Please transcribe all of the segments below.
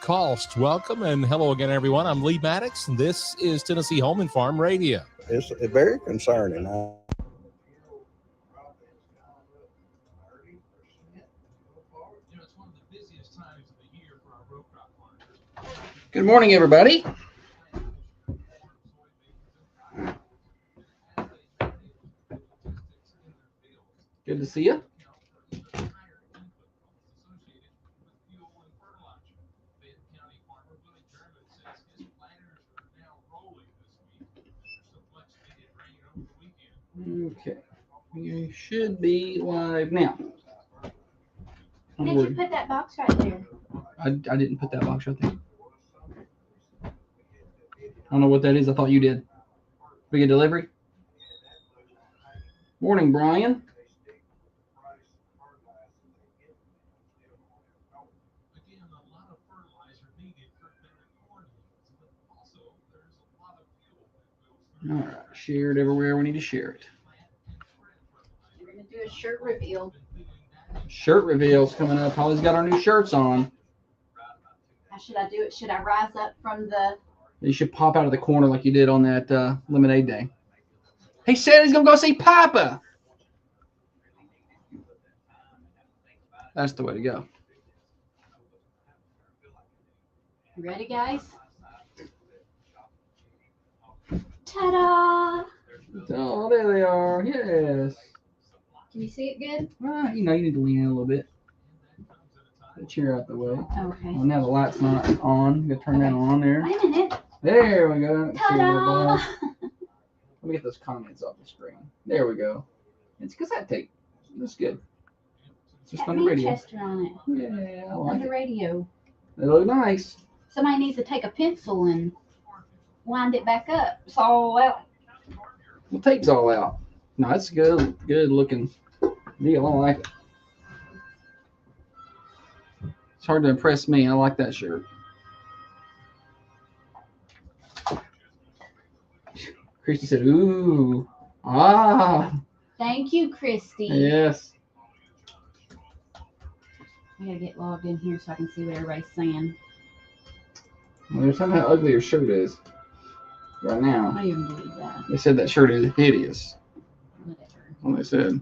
cost. Welcome and hello again, everyone. I'm Lee Maddox, and this is Tennessee Home and Farm Radio. It's very concerning. Good morning, everybody. Good to see you. Okay, you should be live now. Did you put that box right there? I didn't put that box right there. I don't know what that is. I thought you did. We get delivery. Morning, Brian. All right, share it everywhere we need to share it. We're going to do a shirt reveal. Shirt reveals coming up. Holly's got our new shirts on. How should I do it? Should I rise up from the... You should pop out of the corner like you did on that lemonade day. He said he's going to go see Papa. That's the way to go. Ready, guys? Ta-da! Oh, there they are. Yes. Can you see it good? You know, you need to lean in a little bit. Get the chair out the way. Okay. Well, now the light's not on. You got to turn that on there. Wait a minute. There we go. Ta-da! Let me get those comments off the screen. There we go. It's cassette tape. That's good. It's Just got on the radio. Manchester on it. Yeah, I like On the it. radio. They look nice. Somebody needs to take a pencil and wind it back up. It's all out. The tape's all out. No, it's good looking deal. I like it. It's hard to impress me. I like that shirt. Christy said, ooh. Ah. Thank you, Christy. Yes. I gotta get logged in here so I can see what everybody's saying. Well, there's something how ugly your shirt is right now. I don't even believe that. They said that shirt is hideous. Whatever. What they said.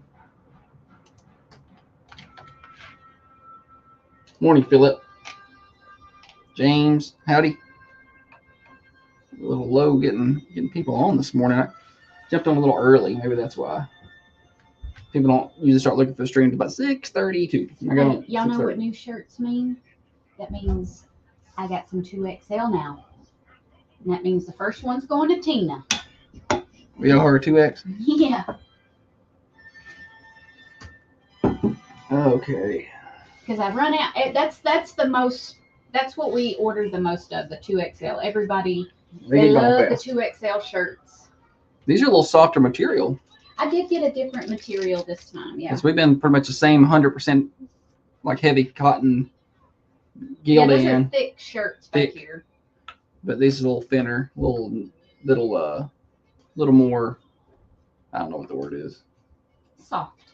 Morning, Philip. James, howdy. A little low getting people on this morning. I jumped on a little early. Maybe that's why. People don't usually start looking for the stream until about 6:32. Y'all know what new shirts mean? That means I got some 2XL now. And that means the first one's going to Tina. We all are 2X. Yeah. Okay. Because I've run out. That's the most. That's what we ordered the most of, the 2XL. Everybody, they love the 2XL shirts. These are a little softer material. I did get a different material this time, yeah. Because we've been pretty much the same 100% like heavy cotton gilded. Yeah, those are thick shirts back here. But these are a little thinner, little more, I don't know what the word is.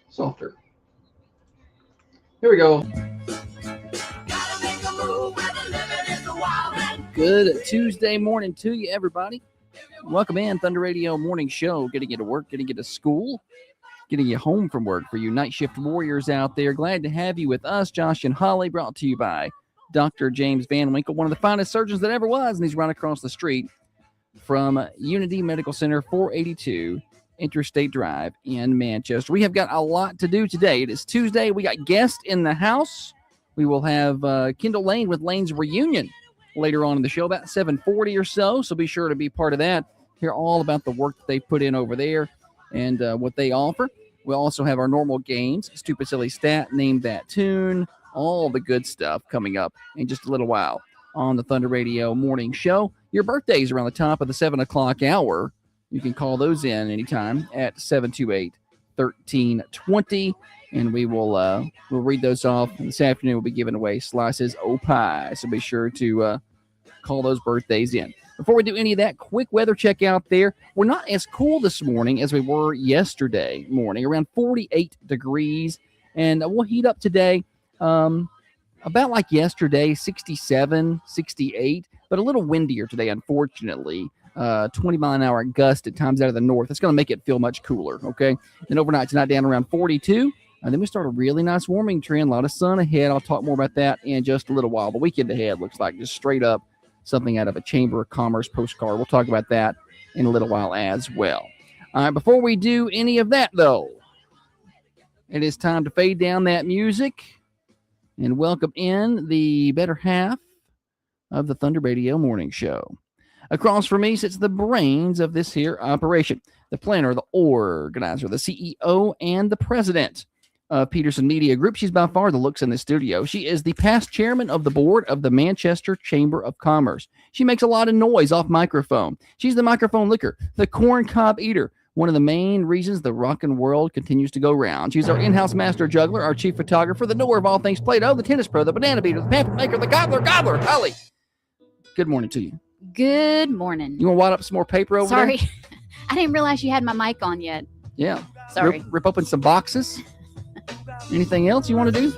Softer. Here we go. Good Tuesday morning to you, everybody. Welcome in, Thunder Radio Morning Show. Getting you to work, getting you to school, getting you home from work for you night shift warriors out there. Glad to have you with us, Josh and Holly, brought to you by Dr. James Van Winkle, one of the finest surgeons that ever was, and he's right across the street from Unity Medical Center, 482 Interstate Drive in Manchester. We have got a lot to do today. It is Tuesday. We got guests in the house. We will have Kendall Lane with Lane's Reunion later on in the show, about 7:40 or so be sure to be part of that. Hear all about the work that they put in over there and what they offer. We'll also have our normal games, Stupid Silly Stat, Name That Tune, all the good stuff coming up in just a little while on the Thunder Radio Morning Show. Your birthdays are on the top of the 7 o'clock hour. You can call those in anytime at 728-1320, and we'll read those off. And this afternoon, we'll be giving away slices of pie, so be sure to call those birthdays in. Before we do any of that, quick weather check out there. We're not as cool this morning as we were yesterday morning, around 48 degrees, and we'll heat up today. about like yesterday, 67, 68, but a little windier today, unfortunately. 20-mile-an-hour gust at times out of the north. It's going to make it feel much cooler, okay? Then overnight tonight down around 42. And then we start a really nice warming trend. A lot of sun ahead. I'll talk more about that in just a little while. The weekend ahead looks like just straight up something out of a Chamber of Commerce postcard. We'll talk about that in a little while as well. All right, before we do any of that, though, it is time to fade down that music and welcome in the better half of the Thunder Radio Morning Show. Across from me sits the brains of this here operation, the planner, the organizer, the CEO, and the president of Peterson Media Group. She's by far the looks in the studio. She is the past chairman of the board of the Manchester Chamber of Commerce. She makes a lot of noise off microphone. She's the microphone licker, the corn cob eater, one of the main reasons the rockin' world continues to go round. She's our in-house master juggler, our chief photographer, the knower of all things Play-Doh, the tennis pro, the banana beater, the pamphlet maker, the gobbler, Holly. Good morning to you. Good morning. You want to wad up some more paper over there? Sorry. I didn't realize you had my mic on yet. Yeah. Sorry. Rip open some boxes. Anything else you want to do?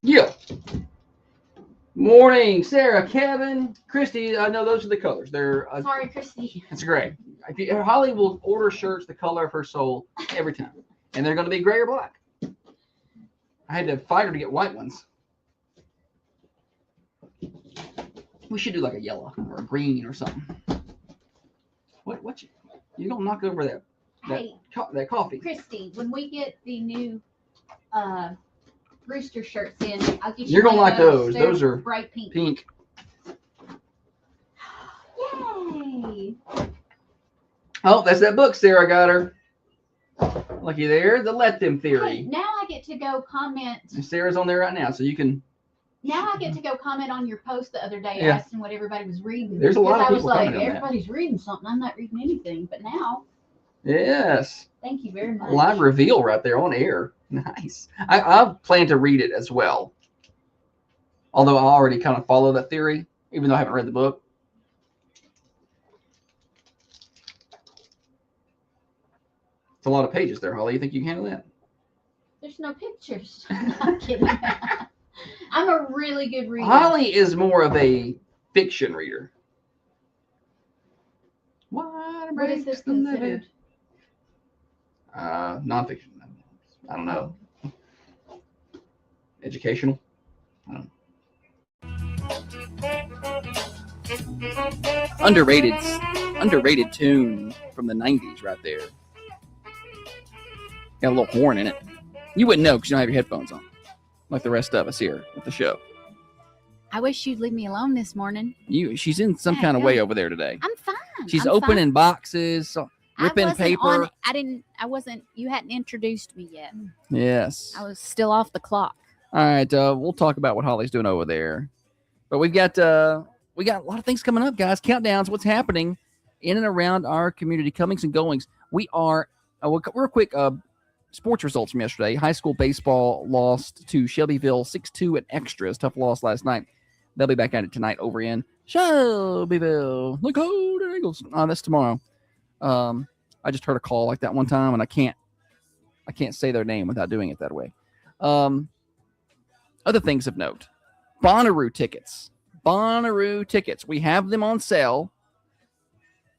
Yeah. Morning, Sarah, Kevin, Christy. I know those are the colors. They're Sorry, Christy. It's great. Holly will order shirts the color of her soul every time, and they're going to be gray or black. I had to fight her to get white ones. We should do like a yellow or a green or something. What you don't knock over that coffee. Christy, when we get the new rooster shirts in, I'll get you. You're gonna like those. They're those are bright pink. Pink. Yay! Oh, that's that book Sarah got her. Looky there, the Let Them Theory. Hey, now I get to go comment. And Sarah's on there right now, so you can. Now I get to go comment on your post the other day, Yeah. asking what everybody was reading. There's a lot of people I was like, commenting on that. everybody's reading something. I'm not reading anything, but now. Yes. Thank you very much. Live reveal right there on air. Nice. I plan to read it as well. Although I already kind of follow that theory, even though I haven't read the book. It's a lot of pages there, Holly. You think you can handle that? There's no pictures. I'm not kidding. I'm a really good reader. Holly is more of a fiction reader. What is this considered? Nonfiction. I don't know. Educational. I don't know. Underrated tune from the 90s right there. Got a little horn in it. You wouldn't know because you don't have your headphones on, like the rest of us here at the show. I wish you'd leave me alone this morning. She's in some kind of way over there today. I'm fine. She's I'm opening fine. boxes, ripping paper. You hadn't introduced me yet. Yes. I was still off the clock. All right, we'll talk about what Holly's doing over there. But we got a lot of things coming up, guys. Countdowns, what's happening in and around our community, comings and goings. We are, real quick, sports results from yesterday. High school baseball lost to Shelbyville 6-2 at extras. Tough loss last night. They'll be back at it tonight over in Shelbyville. The Golden Eagles. That's tomorrow. I just heard a call like that one time, and I can't say their name without doing it that way. Other things of note. Bonnaroo tickets. We have them on sale.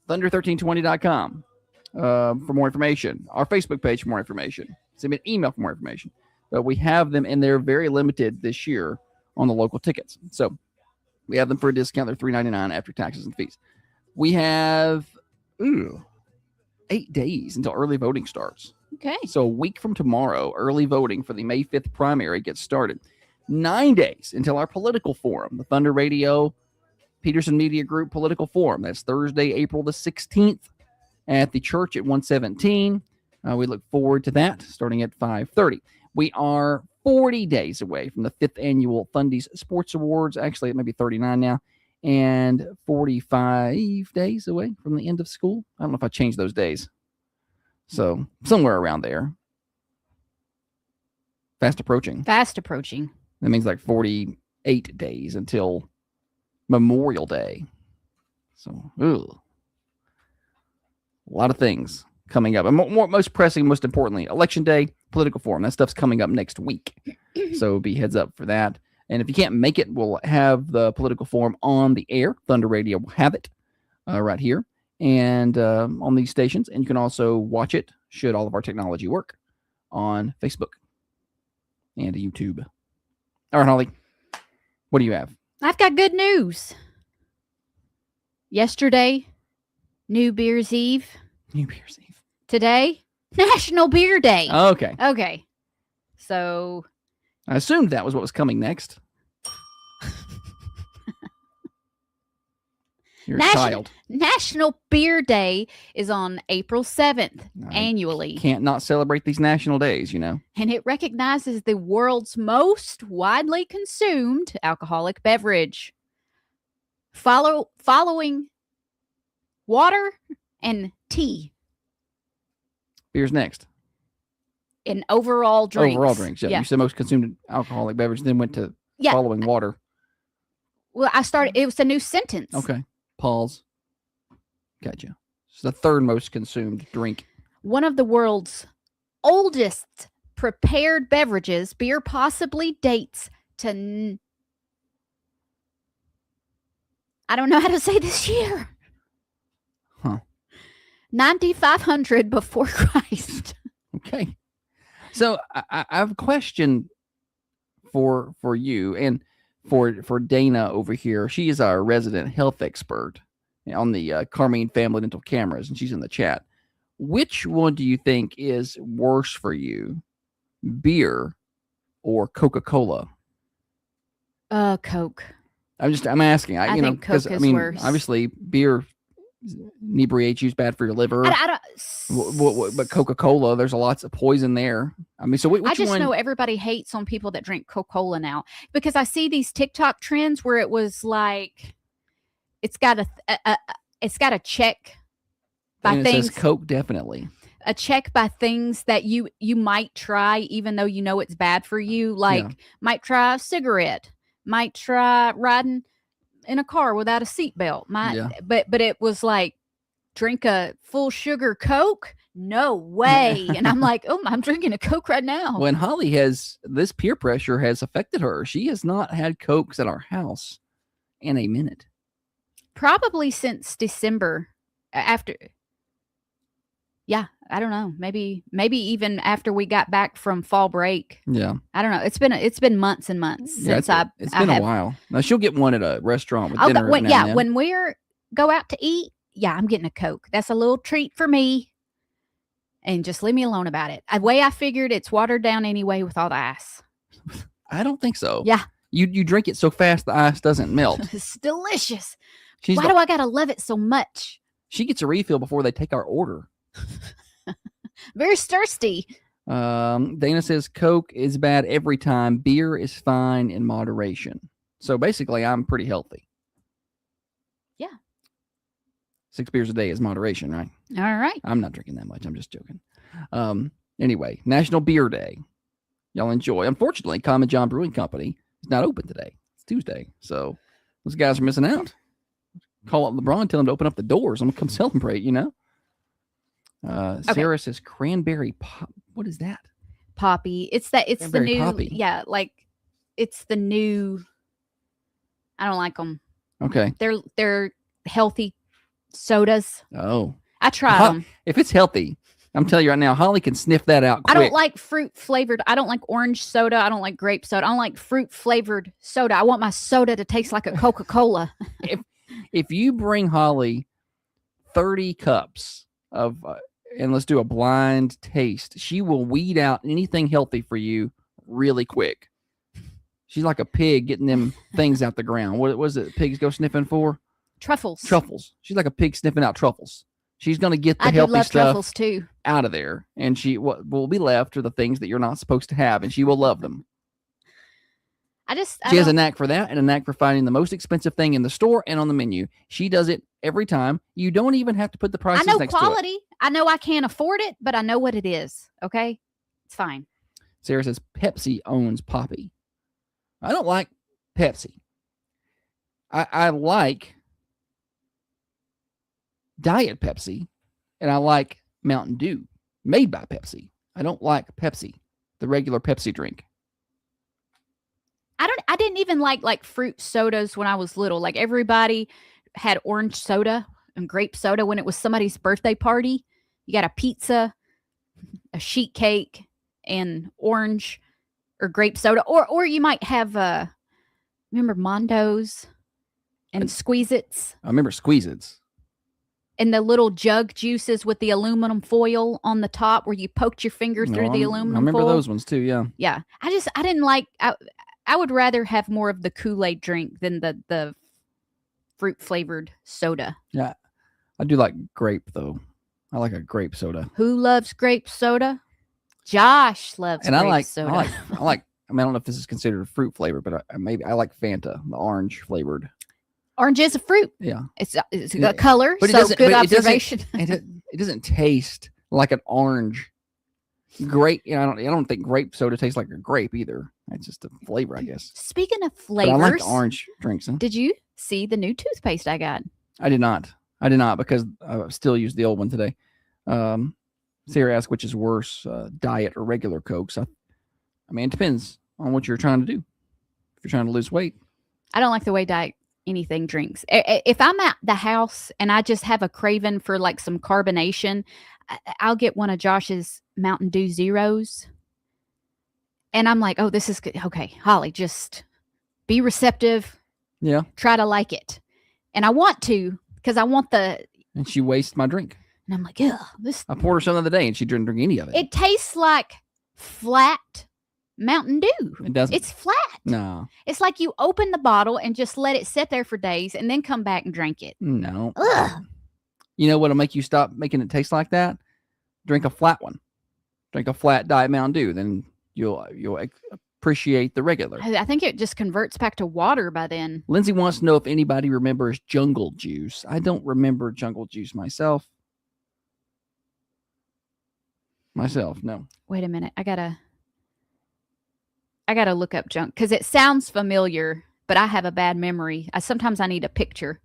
Thunder1320.com for more information. Our Facebook page for more information. Send me an email for more information. But we have them, and they're very limited this year on the local tickets. So we have them for a discount. They're $3.99 after taxes and fees. We have 8 days until early voting starts. Okay. So a week from tomorrow, early voting for the May 5th primary gets started. 9 days until our political forum, the Thunder Radio Peterson Media Group Political Forum. That's Thursday, April the 16th at the church at 117. We look forward to that starting at 5:30. We are 40 days away from the 5th annual Thundies Sports Awards. Actually, it may be 39 now. And 45 days away from the end of school. I don't know if I changed those days. So somewhere around there. Fast approaching. That means like 48 days until Memorial Day. So, a lot of things coming up. And most pressing, most importantly, Election Day, political forum. That stuff's coming up next week. So be heads up for that. And if you can't make it, we'll have the political forum on the air. Thunder Radio will have it right here and on these stations. And you can also watch it, should all of our technology work, on Facebook and YouTube. All right, Holly, what do you have? I've got good news. Yesterday, New Beer's Eve. New Year's Eve. Today, National Beer Day. Okay. Okay. So I assumed that was what was coming next. You're a child. National Beer Day is on April 7th annually. Can't not celebrate these national days, you know. And it recognizes the world's most widely consumed alcoholic beverage. Following water and tea. Beer's next. In overall drinks. Overall drinks, yeah. You said most consumed alcoholic beverage, then went to following water. Well, it was a new sentence. Okay. Pause. Gotcha. It's the third most consumed drink. One of the world's oldest prepared beverages, beer possibly dates to... I don't know how to say this year. Huh. 9500 before Christ. Okay. So I have a question for you and for Dana over here. She is our resident health expert on the Carmine Family Dental Cameras, and she's in the chat. Which one do you think is worse for you, beer or Coca-Cola? Coke. I'm asking. I think Coke is worse. Obviously, beer inebriates you, is bad for your liver. I don't. But Coca-Cola, there's lots of poison there. I mean, so which I just one? know everybody hates on people that drink Coca-Cola now because I see these TikTok trends where it was like, it's got a check by and things. It says Coke definitely. A check by things that you might try, even though you know it's bad for you. Like might try a cigarette, might try riding in a car without a seatbelt. But it was like, drink a full sugar Coke? No way. And I'm like, oh, I'm drinking a Coke right now. When Holly this peer pressure has affected her. She has not had Cokes at our house in a minute. Probably since December after. Yeah, I don't know. Maybe even after we got back from fall break. Yeah. I don't know. It's been months and months since it's been a while. Now she'll get one at a restaurant with dinner. When we're go out to eat, I'm getting a Coke. That's a little treat for me. And just leave me alone about it. The way I figured, it's watered down anyway with all the ice. I don't think so. Yeah. You drink it so fast the ice doesn't melt. It's delicious. Why do I gotta love it so much? She gets a refill before they take our order. Very thirsty. Dana says Coke is bad every time. Beer is fine in moderation. So basically, I'm pretty healthy. Yeah. 6 beers a day is moderation, right? All right. I'm not drinking that much. I'm just joking. Anyway, National Beer Day. Y'all enjoy. Unfortunately, Common John Brewing Company is not open today. It's Tuesday. So those guys are missing out. Call up LeBron, tell him to open up the doors. I'm going to come celebrate, you know? Sarah says cranberry pop. What is that? Poppy. It's cranberry the new. Poppy. Yeah, like it's the new. I don't like them. Okay. They're healthy sodas. Oh. I tried them. If it's healthy, I'm telling you right now, Holly can sniff that out quick. I don't like fruit flavored. I don't like orange soda. I don't like grape soda. I don't like fruit flavored soda. I want my soda to taste like a Coca-Cola. If you bring Holly 30 cups of, and let's do a blind taste, she will weed out anything healthy for you really quick. She's like a pig getting them things out the ground. What was it pigs go sniffing for? Truffles. She's like a pig sniffing out truffles. She's going to get the healthy stuff truffles too. Out of there. And what will be left are the things that you're not supposed to have, and she will love them. She has a knack for that and a knack for finding the most expensive thing in the store and on the menu. She does it every time. You don't even have to put the prices next to it. I know quality. I know I can't afford it, but I know what it is. Okay? It's fine. Sarah says Pepsi owns Poppy. I don't like Pepsi. I like Diet Pepsi, and I like Mountain Dew made by Pepsi. I don't like Pepsi, the regular Pepsi drink. I didn't even like fruit sodas when I was little. Like everybody had orange soda and grape soda when it was somebody's birthday party. You got a pizza, a sheet cake, and orange or grape soda. Or you might have remember Mondos and Squeeze-Its. I remember Squeeze-Its. And the little jug juices with the aluminum foil on the top where you poked your finger through the aluminum foil. I remember those ones too, yeah. Yeah. I didn't like, I would rather have more of the Kool-Aid drink than the fruit flavored soda. Yeah. I do like grape though. I like a grape soda. Who loves grape soda? Josh loves grape soda. I don't know if this is considered a fruit flavor, but I like Fanta, the orange flavored. Orange is a fruit. Yeah. It's a color, but so good observation. It doesn't taste like an orange. Grape, I don't think grape soda tastes like a grape either. It's just a flavor, I guess. Speaking of flavors, but I like the orange drinks. Huh? Did you see the new toothpaste I got? I did not because I still use the old one today. Sarah asked which is worse, diet or regular Cokes. I mean, it depends on what you're trying to do. If you're trying to lose weight, I don't like the way diet anything drinks. If I'm at the house and I just have a craving for like some carbonation, I'll get one of Josh's Mountain Dew Zeros. And I'm like, oh, this is good. Okay, Holly, just be receptive. Yeah. Try to like it. And I want to, because I want the... And she wastes my drink. And I'm like, ugh. I poured her some the other day and she didn't drink any of it. It tastes like flat Mountain Dew. It doesn't. It's flat. No. It's like you open the bottle and just let it sit there for days and then come back and drink it. No. Ugh. You know what'll make you stop making it taste like that? Drink a flat one. Drink a flat Diet Mountain Dew. Then you'll appreciate the regular. I think it just converts back to water by then. Lindsay wants to know if anybody remembers Jungle Juice. I don't remember Jungle Juice myself. No. Wait a minute. I gotta look up junk because it sounds familiar, but I have a bad memory. Sometimes I need a picture.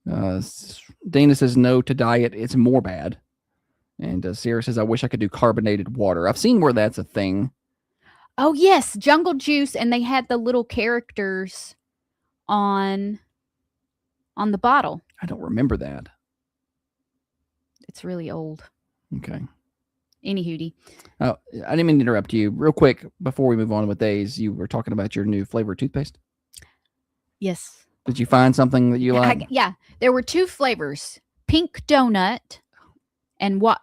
Dana says no to diet. It's more bad. And Sarah says, I wish I could do carbonated water. I've seen where that's a thing. Oh, yes. Jungle Juice. And they had the little characters on the bottle. I don't remember that. It's really old. Okay. Any hootie. Oh, I didn't mean to interrupt you. Real quick, before we move on with days, you were talking about your new flavored toothpaste. Yes. Did you find something that you like? Yeah. There were 2 flavors. Pink donut and what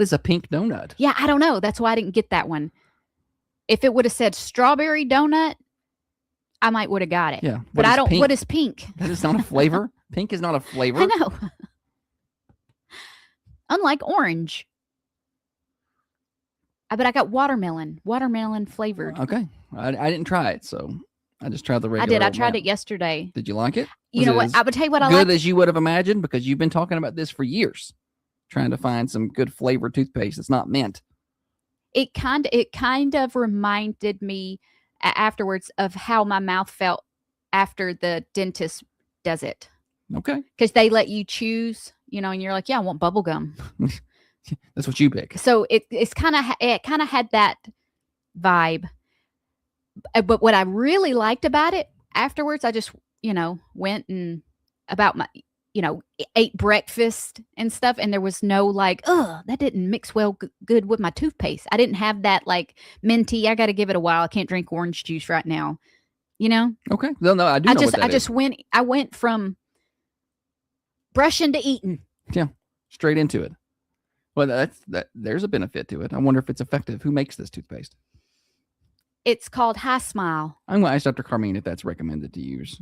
is a pink donut? Yeah, I don't know. That's why I didn't get that one. If it would have said strawberry donut, I might would have got it. Yeah. But I don't. Pink? What is pink? That is not a flavor. Pink is not a flavor. I know. Unlike orange. But I got watermelon flavored. Okay. I didn't try it, so I just tried the regular. I did. I tried it yesterday. Did you like it? You know what? I would tell you what I like. Good as you would have imagined, because you've been talking about this for years, trying to find some good flavored toothpaste that's not mint. It kind of reminded me afterwards of how my mouth felt after the dentist does it. Okay. Because they let you choose, and you're like, yeah, I want bubble gum. That's what you pick. So it kind of had that vibe. But what I really liked about it afterwards, I just, went and about my, ate breakfast and stuff. And there was no like, that didn't mix well good with my toothpaste. I didn't have that like minty. I got to give it a while. I can't drink orange juice right now. Okay. No, I do. I went from brushing to eating. Yeah. Straight into it. Well, there's a benefit to it. I wonder if it's effective. Who makes this toothpaste? It's called High Smile. I'm going to ask Dr. Carmine if that's recommended to use.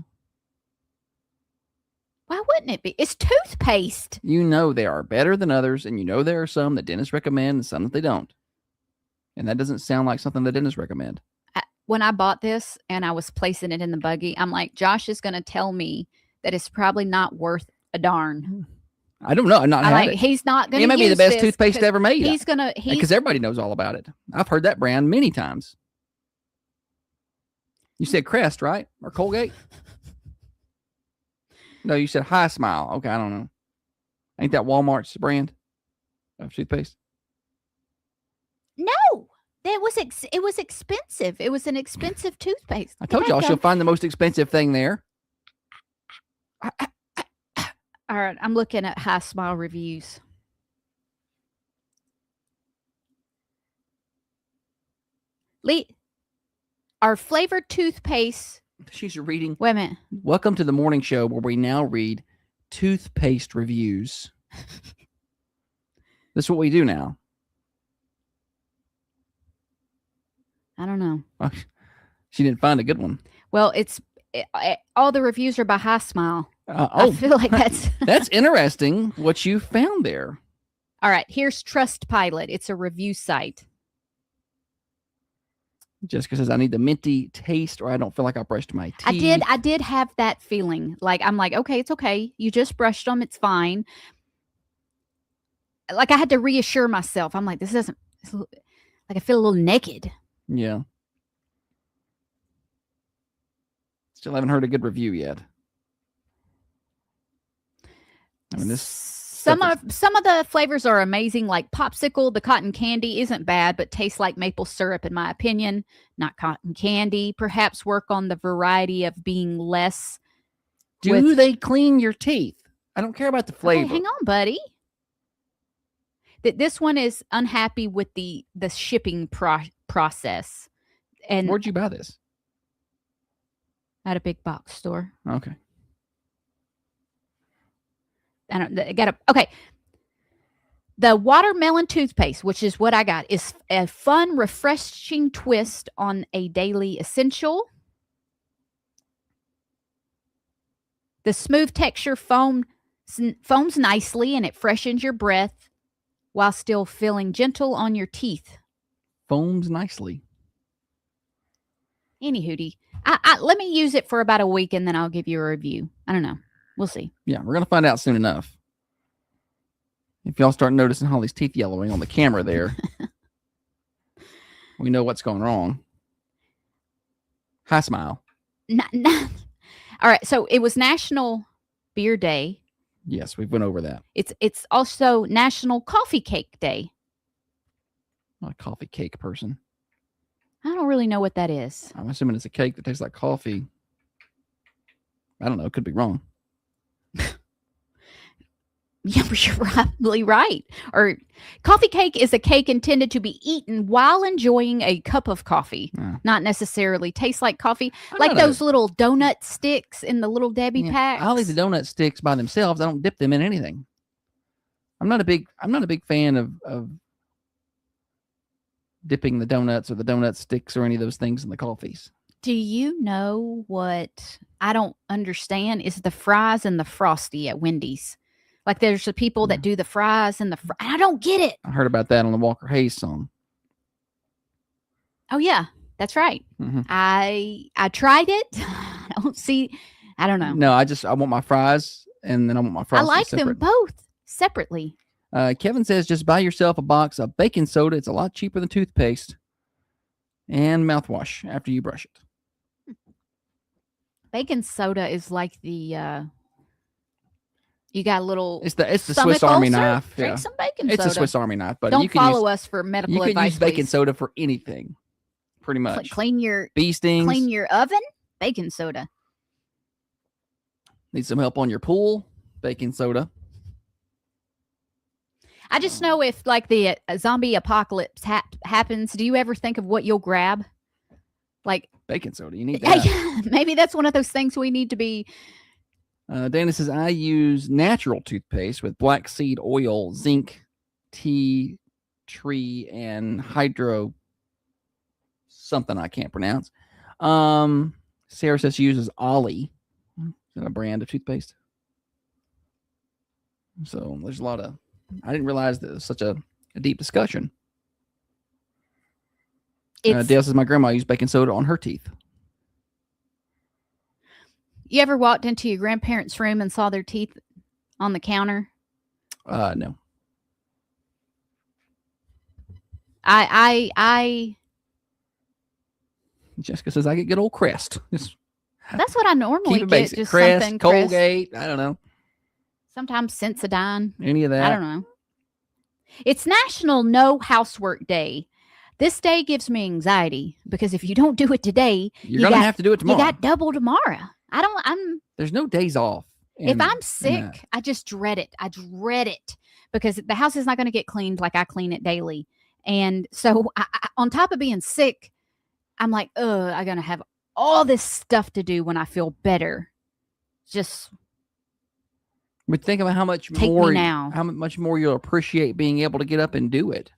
Why wouldn't it be? It's toothpaste. They are better than others, and there are some that dentists recommend and some that they don't. And that doesn't sound like something that dentists recommend. When I bought this and I was placing it in the buggy, I'm like, Josh is going to tell me that it's probably not worth a darn. I don't know. I'm not had it. He's not going to. It may be the best toothpaste ever made. He's because everybody knows all about it. I've heard that brand many times. You said Crest, right? Or Colgate? No, you said High Smile. Okay, I don't know. Ain't that Walmart's brand of toothpaste? No, it was expensive. It was an expensive toothpaste. I told y'all she'll find the most expensive thing there. All right, I'm looking at High Smile reviews. Our flavored toothpaste. She's reading. Wait a minute. Welcome to the morning show where we now read toothpaste reviews. That's what we do now. I don't know. She didn't find a good one. Well, all the reviews are by High Smile. I feel like that's interesting what you found there. All right, here's Trustpilot. It's a review site. Jessica says, I need the minty taste or I don't feel like I brushed my teeth. I did have that feeling. Like, I'm like, okay, it's okay. You just brushed them. It's fine. Like, I had to reassure myself. I'm like, this doesn't, like, I feel a little naked. Yeah. Still haven't heard a good review yet. I mean, some of the flavors are amazing, like popsicle. The cotton candy isn't bad, but tastes like maple syrup, in my opinion. Not cotton candy. Perhaps work on the variety of being less. Do they clean your teeth? I don't care about the flavor. Okay, hang on, buddy. This one is unhappy with the shipping process. And where'd you buy this? At a big box store. Okay. Okay. The watermelon toothpaste, which is what I got, is a fun, refreshing twist on a daily essential. The smooth texture foams nicely and it freshens your breath while still feeling gentle on your teeth. Foams nicely. Anywho, let me use it for about a week and then I'll give you a review. I don't know. We'll see. Yeah, we're going to find out soon enough. If y'all start noticing Holly's teeth yellowing on the camera there, we know what's going wrong. High Smile. All right, so it was National Beer Day. Yes, we went over that. It's also National Coffee Cake Day. Not a coffee cake person. I don't really know what that is. I'm assuming it's a cake that tastes like coffee. I don't know. Could be wrong. Yeah, but you're probably right. Or coffee cake is a cake intended to be eaten while enjoying a cup of coffee. Not necessarily taste like coffie. Like those little donut sticks in the Little Debbie packs. I'll eat the donut sticks by themselves. I don't dip them in anything. I'm not a big fan of dipping the donuts or the donut sticks or any of those things in the coffees. Do you know what I don't understand is the fries and the Frosty at Wendy's? Like there's the people that do the fries and I don't get it. I heard about that on the Walker Hayes song. Oh yeah, that's right. Mm-hmm. I tried it. I don't know. No, I want my fries and then I want my Frosty. I like separate. them both separately. Kevin says just buy yourself a box of baking soda. It's a lot cheaper than toothpaste and mouthwash after you brush it. Baking soda is like the you got a little. It's the Swiss Army knife. Drink some baking soda. It's a Swiss Army knife, but don't follow us for medical advice. You can use baking please. soda for anything, pretty much. Clean your bee stings. Clean your oven. Baking soda. Need some help on your pool. Baking soda. I just know if like the zombie apocalypse happens, do you ever think of what you'll grab? Like baking soda. You need that. Yeah, maybe that's one of those things we need to be. Dana says, I use natural toothpaste with black seed oil, zinc, tea tree, and hydro something I can't pronounce. Sarah says she uses Ollie. Is that a brand of toothpaste? So there's a lot of, I didn't realize that it was such a deep discussion. Dale says my grandma used baking soda on her teeth. You ever walked into your grandparents' room and saw their teeth on the counter? No. I Jessica says I get good old Crest. That's what I normally Keep it get. basic. Just Crest, something Crest. Colgate. I don't know. Sometimes Sensodyne. Any of that. I don't know. It's National No Housework Day. This day gives me anxiety because if you don't do it today, You're going to have to do it tomorrow. You got double tomorrow. There's no days off. If I'm sick, I just dread it. I dread it because the house is not going to get cleaned like I clean it daily. And so I, on top of being sick, I'm like, I'm going to have all this stuff to do when I feel better. Just but think about how much more you'll appreciate being able to get up and do it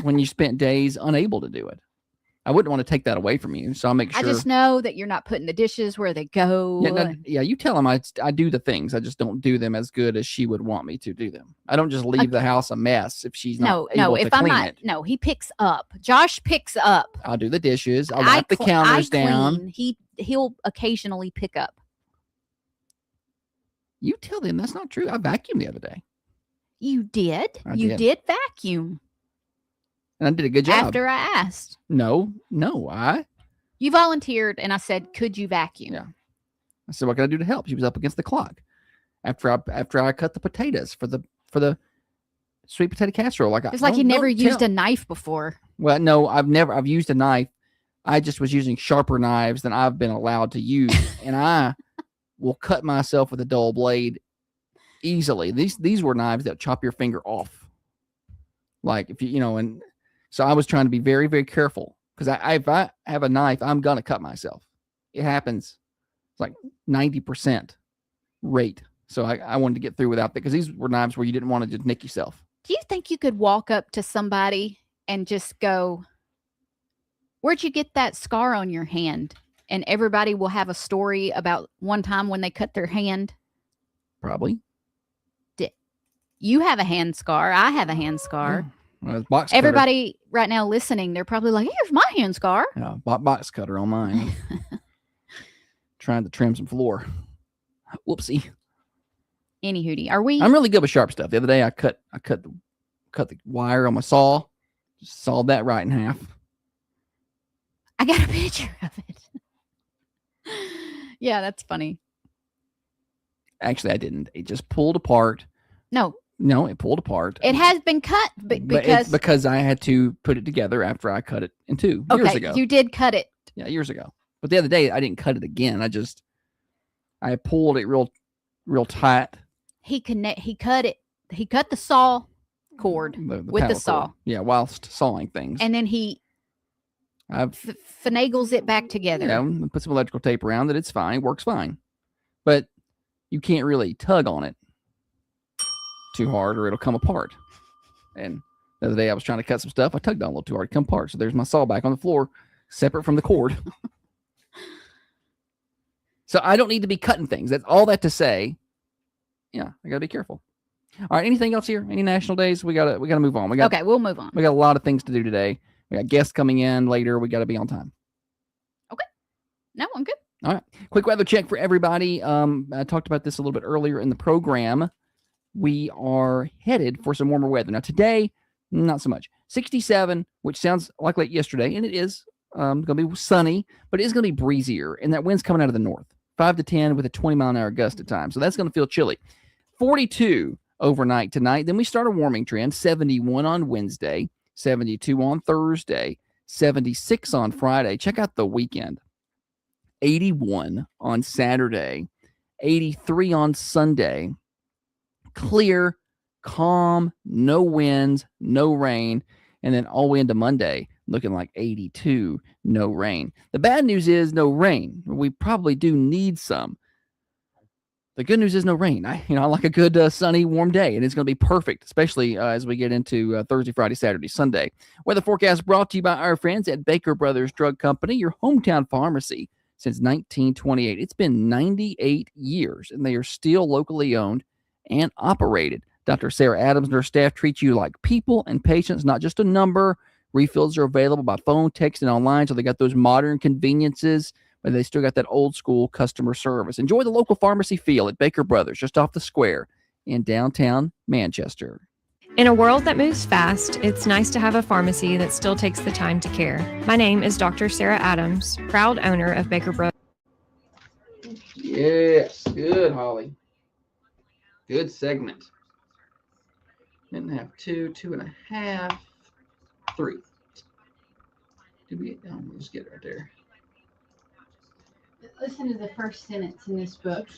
when you spent days unable to do it. I wouldn't want to take that away from you, so I'll make sure. I just know that you're not putting the dishes where they go. Yeah, you tell him I do the things. I just don't do them as good as she would want me to do them. I don't just leave the house a mess if she's not able to clean it. No, he picks up. Josh picks up. I'll do the dishes. I'll wipe the counters down. He'll occasionally pick up. You tell them that's not true. I vacuumed the other day. You did? You did vacuum. And I did a good job. After I asked. No. You volunteered, and I said, could you vacuum? Yeah. I said, what can I do to help? She was up against the clock. After I cut the potatoes for the sweet potato casserole. It's like you never used a knife before. Well, no, I've used a knife. I just was using sharper knives than I've been allowed to use. And I will cut myself with a dull blade easily. These were knives that chop your finger off. Like if and so I was trying to be very, very careful because if I have a knife, I'm going to cut myself. It happens. It's like 90% rate. So I wanted to get through without that because these were knives where you didn't want to just nick yourself. Do you think you could walk up to somebody and just go, where'd you get that scar on your hand? And everybody will have a story about one time when they cut their hand. Probably. You have a hand scar. I have a hand scar. Well, everybody right now listening, they're probably like, here's my hand scar. Yeah, box cutter on mine. Trying to trim some floor. Whoopsie. Any hootie. I'm really good with sharp stuff. The other day I cut the wire on my saw. Just sawed that right in half. I got a picture of it. Yeah, that's funny. Actually, I didn't. It just pulled apart. No, it pulled apart. It has been cut because I had to put it together after I cut it in two years ago. You did cut it. Yeah, years ago. But the other day I didn't cut it again. I pulled it real tight. He cut it. He cut the saw cord with the saw. Cord. Yeah, whilst sawing things. And then he finagles it back together. Yeah, put some electrical tape around it. It's fine. It works fine. But you can't really tug on it too hard or it'll come apart. And the other day I was trying to cut some stuff. I tugged on a little too hard to come apart. So there's my saw back on the floor, separate from the cord. So I don't need to be cutting things. That's all that to say. Yeah, I got to be careful. All right, anything else here? Any national days? We gotta move on. Okay, we'll move on. We got a lot of things to do today. We got guests coming in later. We got to be on time. Okay. No, I'm good. All right. Quick weather check for everybody. I talked about this a little bit earlier in the program. We are headed for some warmer weather. Now, today, not so much. 67, which sounds like yesterday, and it is going to be sunny, but it is going to be breezier, and that wind's coming out of the north. 5 to 10 with a 20-mile-an-hour gust at times. So that's going to feel chilly. 42 overnight tonight. Then we start a warming trend. 71 on Wednesday, 72 on Thursday, 76 on Friday. Check out the weekend. 81 on Saturday, 83 on Sunday. Clear, calm, no winds, no rain, and then all the way into Monday, looking like 82, no rain. The bad news is no rain. We probably do need some. The good news is no rain. I like a good sunny, warm day, and it's going to be perfect, especially as we get into Thursday, Friday, Saturday, Sunday. Weather forecast brought to you by our friends at Baker Brothers Drug Company, your hometown pharmacy since 1928. It's been 98 years, and they are still locally owned and operated. Dr. Sarah Adams and her staff treat you like people and patients, not just a number. Refills are available by phone, text, and online, so they got those modern conveniences, but they still got that old school customer service. Enjoy the local pharmacy feel at Baker Brothers, just off the square in downtown Manchester. In a world that moves fast, it's nice to have a pharmacy that still takes the time to care. My name is Dr. Sarah Adams, proud owner of Baker Brothers. Yes. Good, Holly. Good segment. Didn't have 2, 2.5, 3. Did we? Oh, we'll just get it right there. Listen to the first sentence in this book.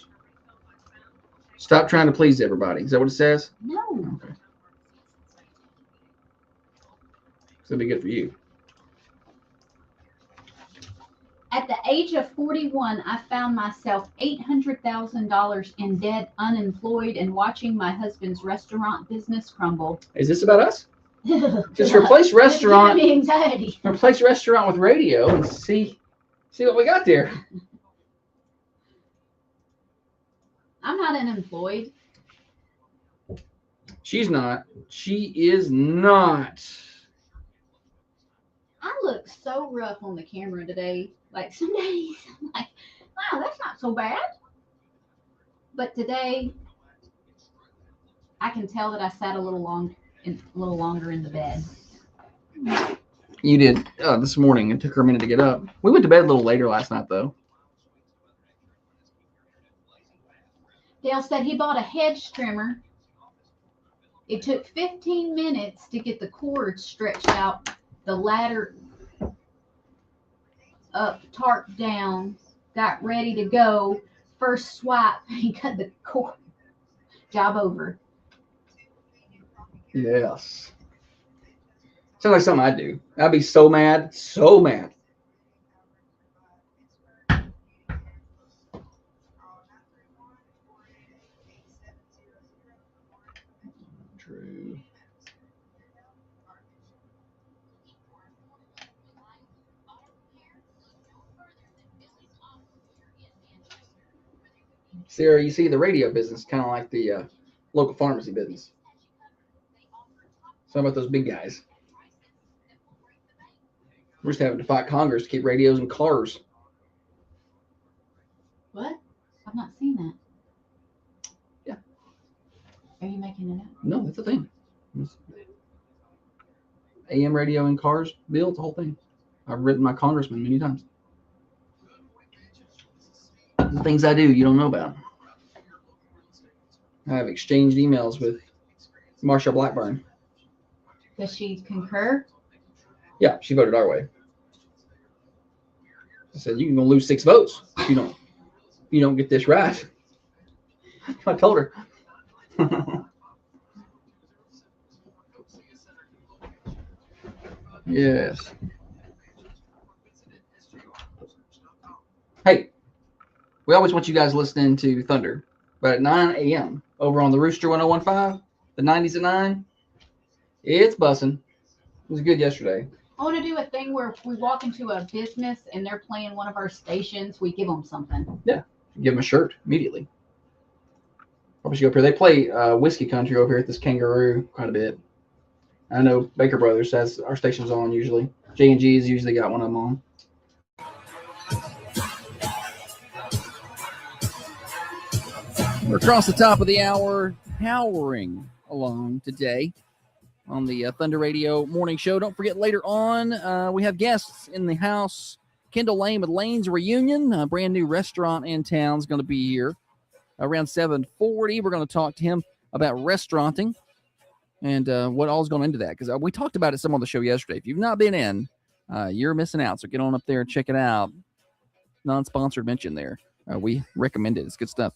Stop trying to please everybody. Is that what it says? No. Okay. It's going to be good for you. At the age of 41, I found myself $800,000 in debt, unemployed, and watching my husband's restaurant business crumble. Is this about us? Just replace restaurant. Give me anxiety. Replace restaurant with radio and see what we got there. I'm not unemployed. She's not. She is not. I look so rough on the camera today. Like some days, I'm like, wow, that's not so bad. But today, I can tell that I sat a little longer in the bed. You did this morning. It took her a minute to get up. We went to bed a little later last night, though. Dale said he bought a hedge trimmer. It took 15 minutes to get the cord stretched out, the ladder up, tarp down, got ready to go. First swipe, he cut the cord. Job over. Yes. Sounds like something I'd do. I'd be so mad. So mad. True. Sarah, you see, the radio business kind of like the local pharmacy business. Some about those big guys. We're just having to fight Congress to keep radios in cars. What? I've not seen that. Yeah. Are you making it up? No, that's the thing. AM radio in cars bill, it's the whole thing. I've written my congressman many times. The things I do you don't know about. I have exchanged emails with Marsha Blackburn. Does she concur? Yeah, she voted our way. I said, you're gonna lose 6 votes if you don't get this right. I told her. Yes. Hey, we always want you guys listening to Thunder, but at 9 a.m. over on the Rooster 1015, the 90s at 9, it's bussing. It was good yesterday. I want to do a thing where if we walk into a business and they're playing one of our stations, we give them something. Yeah, give them a shirt immediately. Probably should go up here. They play Whiskey Country over here at this Kangaroo quite a bit. I know Baker Brothers has our stations on usually. J&G's usually got one of them on. We're across the top of the hour, powering along today on the Thunder Radio Morning Show. Don't forget, later on, we have guests in the house. Kendall Lane with Lane's Reunion, a brand new restaurant in town, is going to be here around 7:40. We're going to talk to him about restauranting and what all is going into that, because we talked about it some on the show yesterday. If you've not been in, you're missing out. So get on up there and check it out. Non-sponsored mention there. We recommend it. It's good stuff.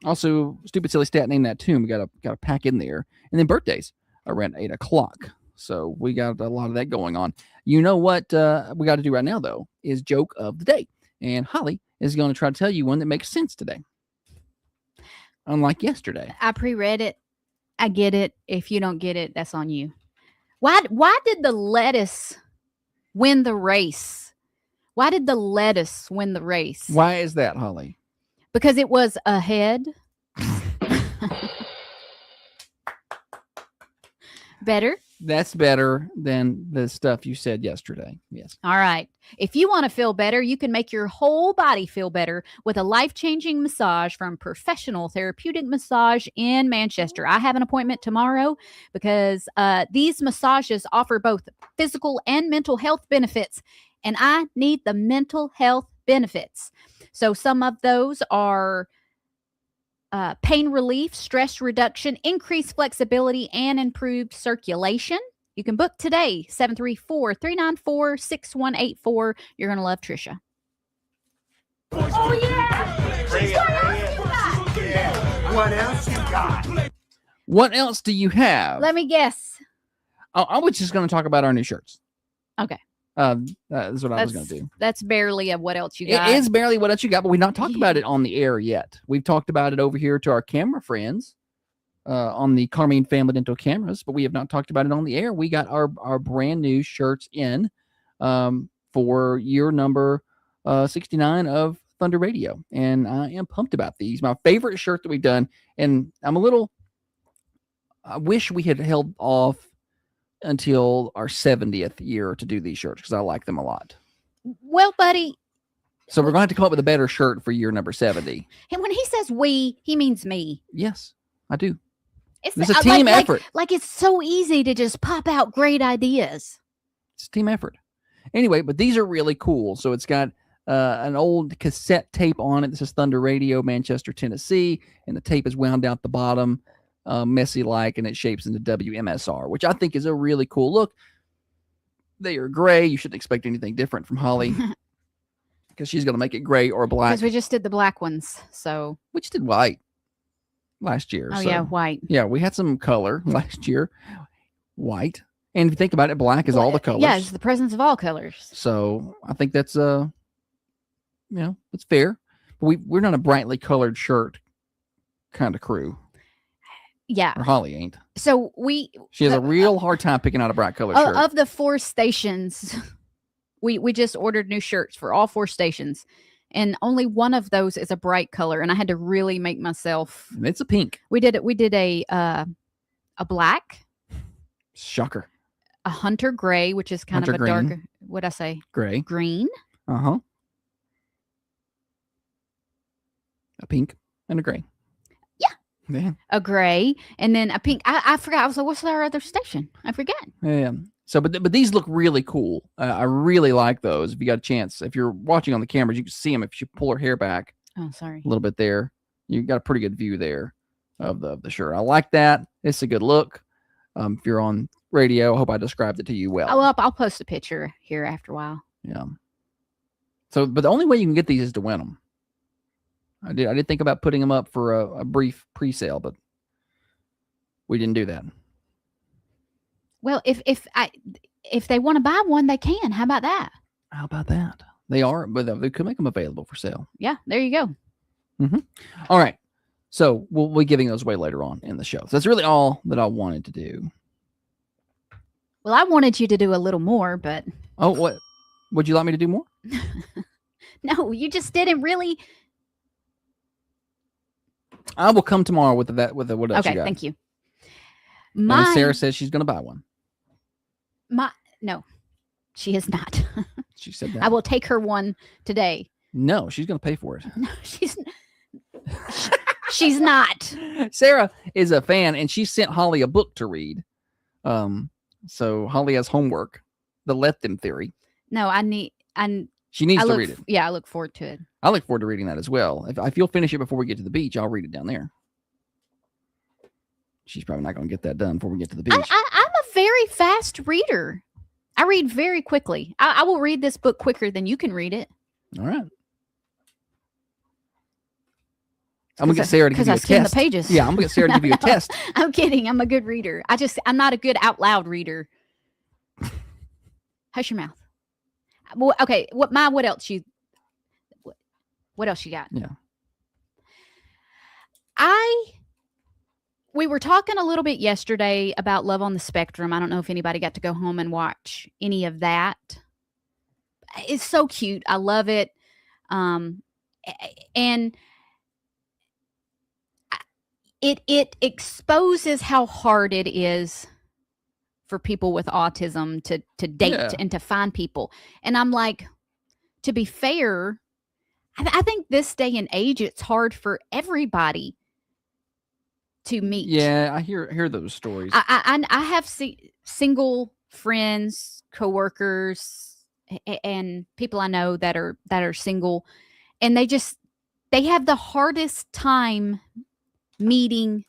Also, stupid silly stat, name that tune. We got to pack in there, and then birthdays around 8 o'clock. So we got a lot of that going on. You know what we got to do right now though is joke of the day, and Holly is going to try to tell you one that makes sense today, unlike yesterday. I pre-read it. I get it. If you don't get it, that's on you. Why did the lettuce win the race? Why did the lettuce win the race? Why is that, Holly? Because it was ahead. Better? That's better than the stuff you said yesterday. Yes. All right. If you want to feel better, you can make your whole body feel better with a life-changing massage from Professional Therapeutic Massage in Manchester. I have an appointment tomorrow because these massages offer both physical and mental health benefits, and I need the mental health benefits. So some of those are pain relief, stress reduction, increased flexibility, and improved circulation. You can book today, 734-394-6184. You're going to love Trisha. Oh, yeah. What else you got? What else do you have? Let me guess. I was just going to talk about our new shirts. Okay. That's what I was going to do. That's barely a what else you got. It is barely what else you got, but we've not talked about it on the air yet. We've talked about it over here to our camera friends on the Carmine Family Dental cameras, but we have not talked about it on the air. We got our brand new shirts in for year number 69 of Thunder Radio, and I am pumped about these. My favorite shirt that we've done, and I wish we had held off until our 70th year to do these shirts because I like them a lot. Well, buddy. So we're going to have to come up with a better shirt for year number 70. And when he says we, he means me. Yes, I do. It's a team effort. Like it's so easy to just pop out great ideas. It's a team effort. Anyway, but these are really cool. So it's got an old cassette tape on it that says Thunder Radio, Manchester, Tennessee, and the tape is wound out the bottom. Messy like, and it shapes into WMSR, which I think is a really cool look. They are gray. You shouldn't expect anything different from Holly because she's going to make it gray or black. Because we just did the black ones, so we just did white last year. Oh, yeah, white. Yeah, we had some color last year. White. And if you think about it, black is all the colors. Yeah, it's the presence of all colors. So I think that's it's fair. But we're not a brightly colored shirt kind of crew. Yeah. Or Holly ain't. So she has a real hard time picking out a bright color shirt. Of the 4 stations, we just ordered new shirts for all 4 stations. And only one of those is a bright color. And I had to really make myself. And it's a pink. We did a black. Shocker. A hunter gray, which is kind of a darker, what'd I say? Gray. Green. Uh-huh. A pink and a gray. Yeah. A gray and then a pink. I forgot. I was like, what's our other station? I forget. Yeah. So, but these look really cool. I really like those. If you got a chance, if you're watching on the cameras, you can see them. If you pull her hair back a little bit there, you got a pretty good view there of the shirt. I like that. It's a good look. If you're on radio, I hope I described it to you well. I'll post a picture here after a while. Yeah. So, but the only way you can get these is to win them. I did think about putting them up for a brief pre-sale, but we didn't do that. Well, if they want to buy one, they can. How about that? How about that? They are, but they could make them available for sale. Yeah, there you go. Mm-hmm. All right. So we'll be giving those away later on in the show. So that's really all that I wanted to do. Well, I wanted you to do a little more, but what? Would you like me to do more? No, you just didn't really. I will come tomorrow with what else you got. Okay, thank you. And Sarah says she's going to buy one. No, she is not. She said that. I will take her one today. No, she's going to pay for it. No, she's not. Sarah is a fan, and she sent Holly a book to read. So Holly has homework, the Let Them Theory. No, she needs to read it. Yeah, I look forward to it. I look forward to reading that as well. If you'll finish it before we get to the beach, I'll read it down there. She's probably not going to get that done before we get to the beach. I'm a very fast reader. I read very quickly. I will read this book quicker than you can read it. All right. I'm going to get Sarah to give you a test. Because I skim the pages. Yeah, I'm going to get Sarah to give you a test. I'm kidding. I'm a good reader. I'm not a good out loud reader. Hush your mouth. Well, okay. What else you got? Yeah. We were talking a little bit yesterday about Love on the Spectrum. I don't know if anybody got to go home and watch any of that. It's so cute. I love it. And it exposes how hard it is for people with autism to date and to find people. And I'm like, to be fair, I think this day and age, it's hard for everybody to meet. Yeah, I hear those stories. I have single friends, coworkers, and people I know that are single, and they have the hardest time meeting.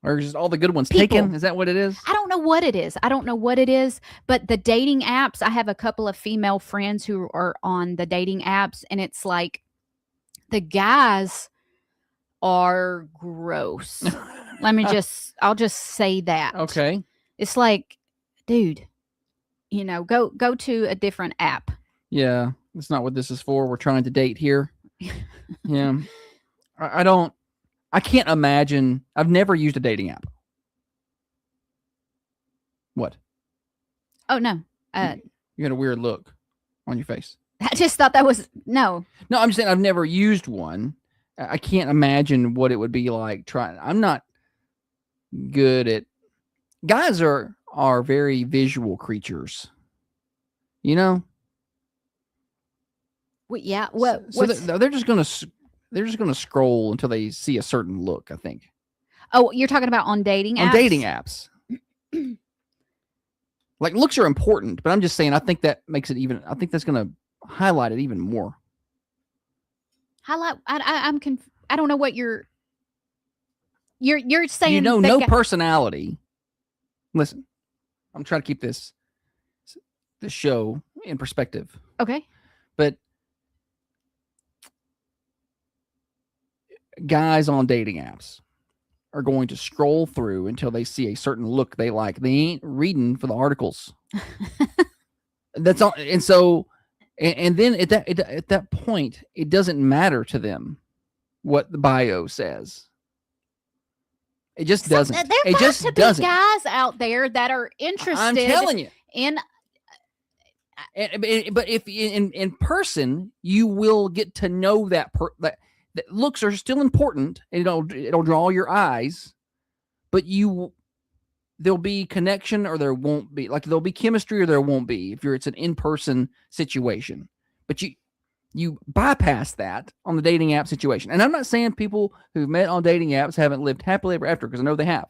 Or just all the good ones People. taken? Is that what it is? I don't know what it is. But the dating apps, I have a couple of female friends who are on the dating apps, and it's like the guys are gross. I'll just say that. Okay. It's like, dude, go to a different app. Yeah, that's not what this is for. We're trying to date here. Yeah. I can't imagine. I've never used a dating app. What? Oh, no. You had a weird look on your face. I just thought that was, no. No, I'm just saying I've never used one. I can't imagine what it would be like trying. I'm not good at. Guys are very visual creatures. You know? Well, yeah. What? So they're just gonna scroll until they see a certain look, I think. Oh, you're talking about on dating apps? On dating apps. Like, looks are important, but I'm just saying I think that makes it even. I think that's gonna highlight it even more. Highlight. I don't know what you're saying. No personality. Listen, I'm trying to keep this show in perspective. Okay. But guys on dating apps are going to scroll through until they see a certain look they like. They ain't reading for the articles. That's all. And so, and then at that point, it doesn't matter to them what the bio says. It just doesn't. There has to be guys out there that are interested. I'm telling you. But if in person, you will get to know that looks are still important. And it'll draw your eyes, but there'll be connection or there won't be. Like, there'll be chemistry or there won't be if it's an in-person situation. But you bypass that on the dating app situation. And I'm not saying people who've met on dating apps haven't lived happily ever after, because I know they have.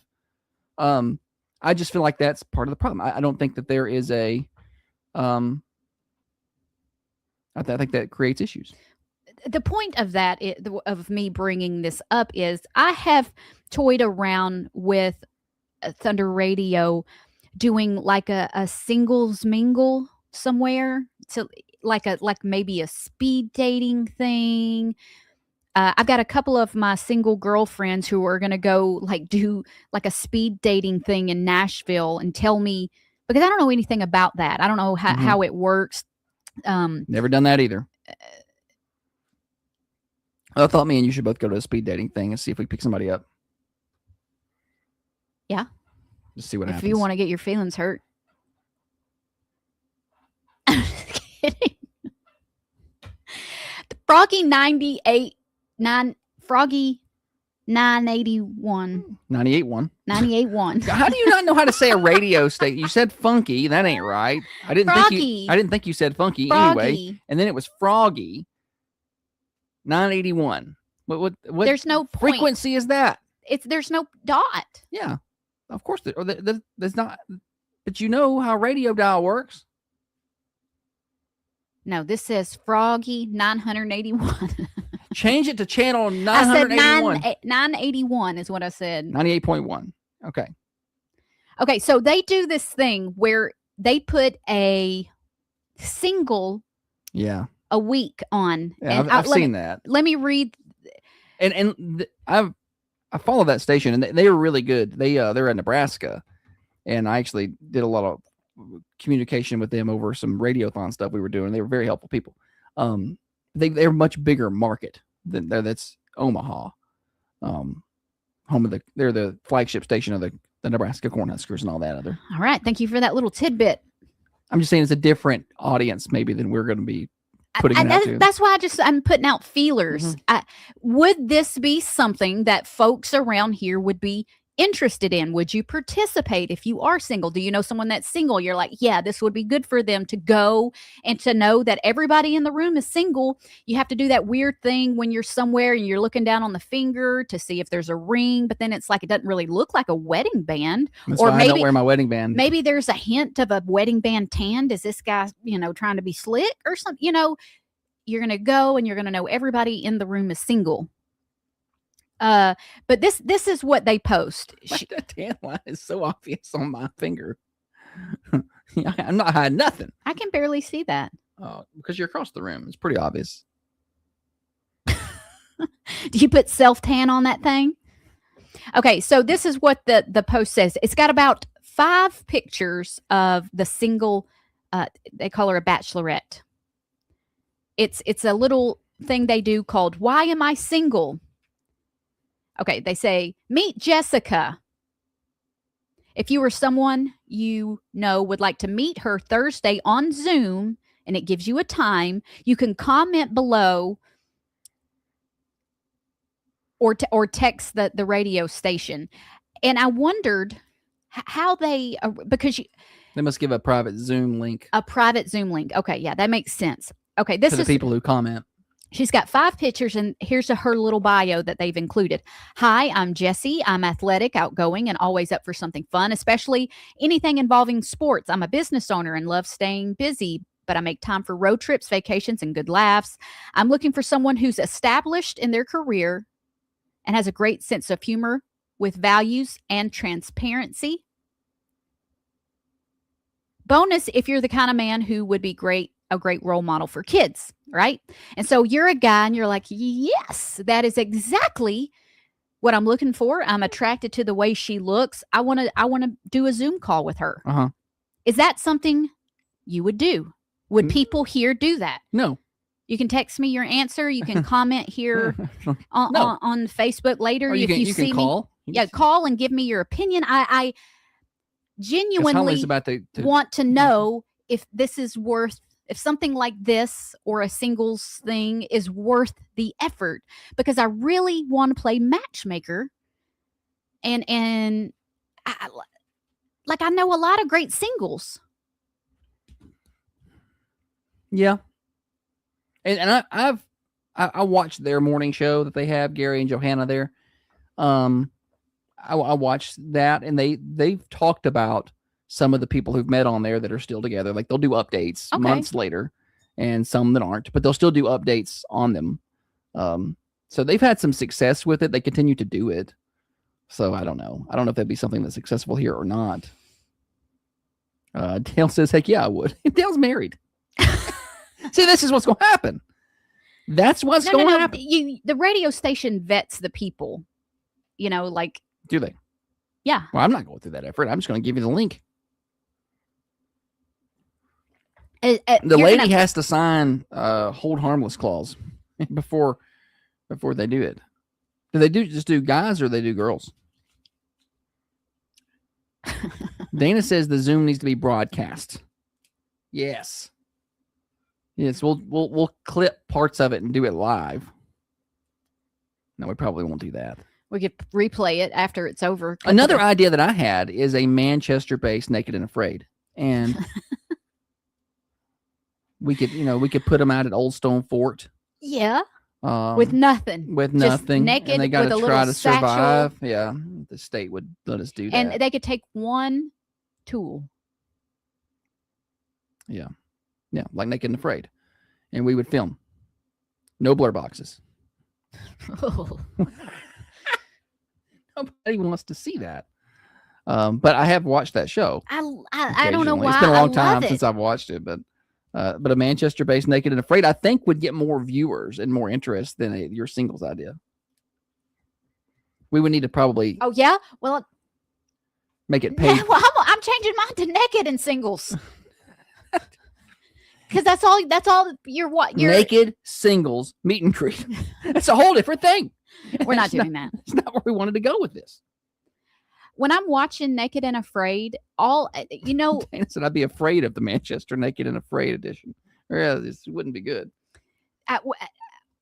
I just feel like that's part of the problem. I don't think that there is a. I think that creates issues. The point of that, of me bringing this up, is I have toyed around with Thunder Radio doing like a singles mingle somewhere, to like maybe a speed dating thing. I've got a couple of my single girlfriends who are going to go do like a speed dating thing in Nashville and tell me, because I don't know anything about that. I don't know how it works. Never done that either. I thought me and you should both go to a speed dating thing and see if we pick somebody up. Yeah. Just see what happens. If you want to get your feelings hurt. I'm just kidding. Froggy 981. 98.1. How do you not know how to say a radio station? You said funky. That ain't right. I didn't think you said funky anyway. And then it was Froggy 981. What there's no frequency point. Is that? There's no dot. Yeah. Of course there's not, but you know how radio dial works. No, this says Froggy 981. Change it to channel 981. I said 981 is what I said. 98.1. Okay. Okay, so they do this thing where they put a single a week on. Yeah, I've seen that. Let me read. I follow that station, and they were really good. They're in Nebraska, and I actually did a lot of communication with them over some radiothon stuff we were doing. They were very helpful people. They're a much bigger market than that's Omaha. They're the flagship station of the Nebraska Cornhuskers and all that other. All right, thank you for that little tidbit. I'm just saying it's a different audience maybe than we're going to be putting it out to. That's why I'm putting out feelers. Would this be something that folks around here would be interested in? Would you participate if you are single? Do you know someone that's single? You're like, yeah, this would be good for them to go and to know that everybody in the room is single. You have to do that weird thing when you're somewhere and you're looking down on the finger to see if there's a ring, but then it's like it doesn't really look like a wedding band. That's why I don't wear my wedding band. Maybe there's a hint of a wedding band tan. Is this guy, trying to be slick or something? you're going to go and you're going to know everybody in the room is single. But this is what they post. That tan line is so obvious on my finger. I'm not hiding nothing. I can barely see that. Oh, because you're across the room. It's pretty obvious. Do you put self-tan on that thing? Okay, so this is what the post says. It's got about 5 pictures of the single, they call her a bachelorette. It's a little thing they do called Why Am I Single? Okay, they say, meet Jessica. If you or someone you know would like to meet her Thursday on Zoom, and it gives you a time, you can comment below or text the radio station. And I wondered how they, because they must give a private Zoom link. A private Zoom link. Okay, yeah, that makes sense. Okay, this is is the people who comment. She's got 5 pictures, and here's her little bio that they've included. Hi, I'm Jessie. I'm athletic, outgoing, and always up for something fun, especially anything involving sports. I'm a business owner and love staying busy, but I make time for road trips, vacations, and good laughs. I'm looking for someone who's established in their career and has a great sense of humor with values and transparency. Bonus if you're the kind of man who would be a great role model for kids, right? And so you're a guy and you're like, yes, that is exactly what I'm looking for. I'm attracted to the way she looks. I want to do a Zoom call with her. Uh-huh. Is that something you would do? Would people here do that? No. You can text me your answer. You can comment here on Facebook later. Or you can call. Yeah, call and give me your opinion. I genuinely want to know if this is worth, if something like this or a singles thing is worth the effort, because I really want to play matchmaker. And I know a lot of great singles. Yeah. And I watched their morning show that they have, Gary and Johanna there. I watched that, and they've talked about some of the people who've met on there that are still together. Like, they'll do updates months later, and some that aren't, but they'll still do updates on them. So they've had some success with it. They continue to do it. So I don't know. I don't know if that'd be something that's successful here or not. Dale says, heck yeah, I would. Dale's married. See, this is what's going to happen. That's what's going to happen. The radio station vets the people, like. Do they? Yeah. Well, I'm not going through that effort. I'm just going to give you the link. The lady has to sign hold harmless clause before they do it. Do they just do guys or they do girls? Dana says the Zoom needs to be broadcast. Yes. Yes, we'll clip parts of it and do it live. No, we probably won't do that. We could replay it after it's over. Another idea that I had is a Manchester-based Naked and Afraid, and we could put them out at Old Stone Fort. Yeah. With nothing. Just naked, and they got to try to survive. Satchel. Yeah, the state would let us do that. And they could take one tool. Yeah, like Naked and Afraid, and we would film. No blur boxes. Oh. Nobody wants to see that. But I have watched that show. I don't know why. It's been a long time since I've watched it, but a Manchester-based Naked and Afraid, I think, would get more viewers and more interest than your singles idea. We would need to probably. Oh yeah, well, make it paid. Well, I'm changing mine to naked and singles. Because that's all. You're naked singles meet and greet. That's a whole different thing. We're not doing that. It's not where we wanted to go with this. When I'm watching Naked and Afraid, Dana said I'd be afraid of the Manchester Naked and Afraid edition. Yeah, this wouldn't be good.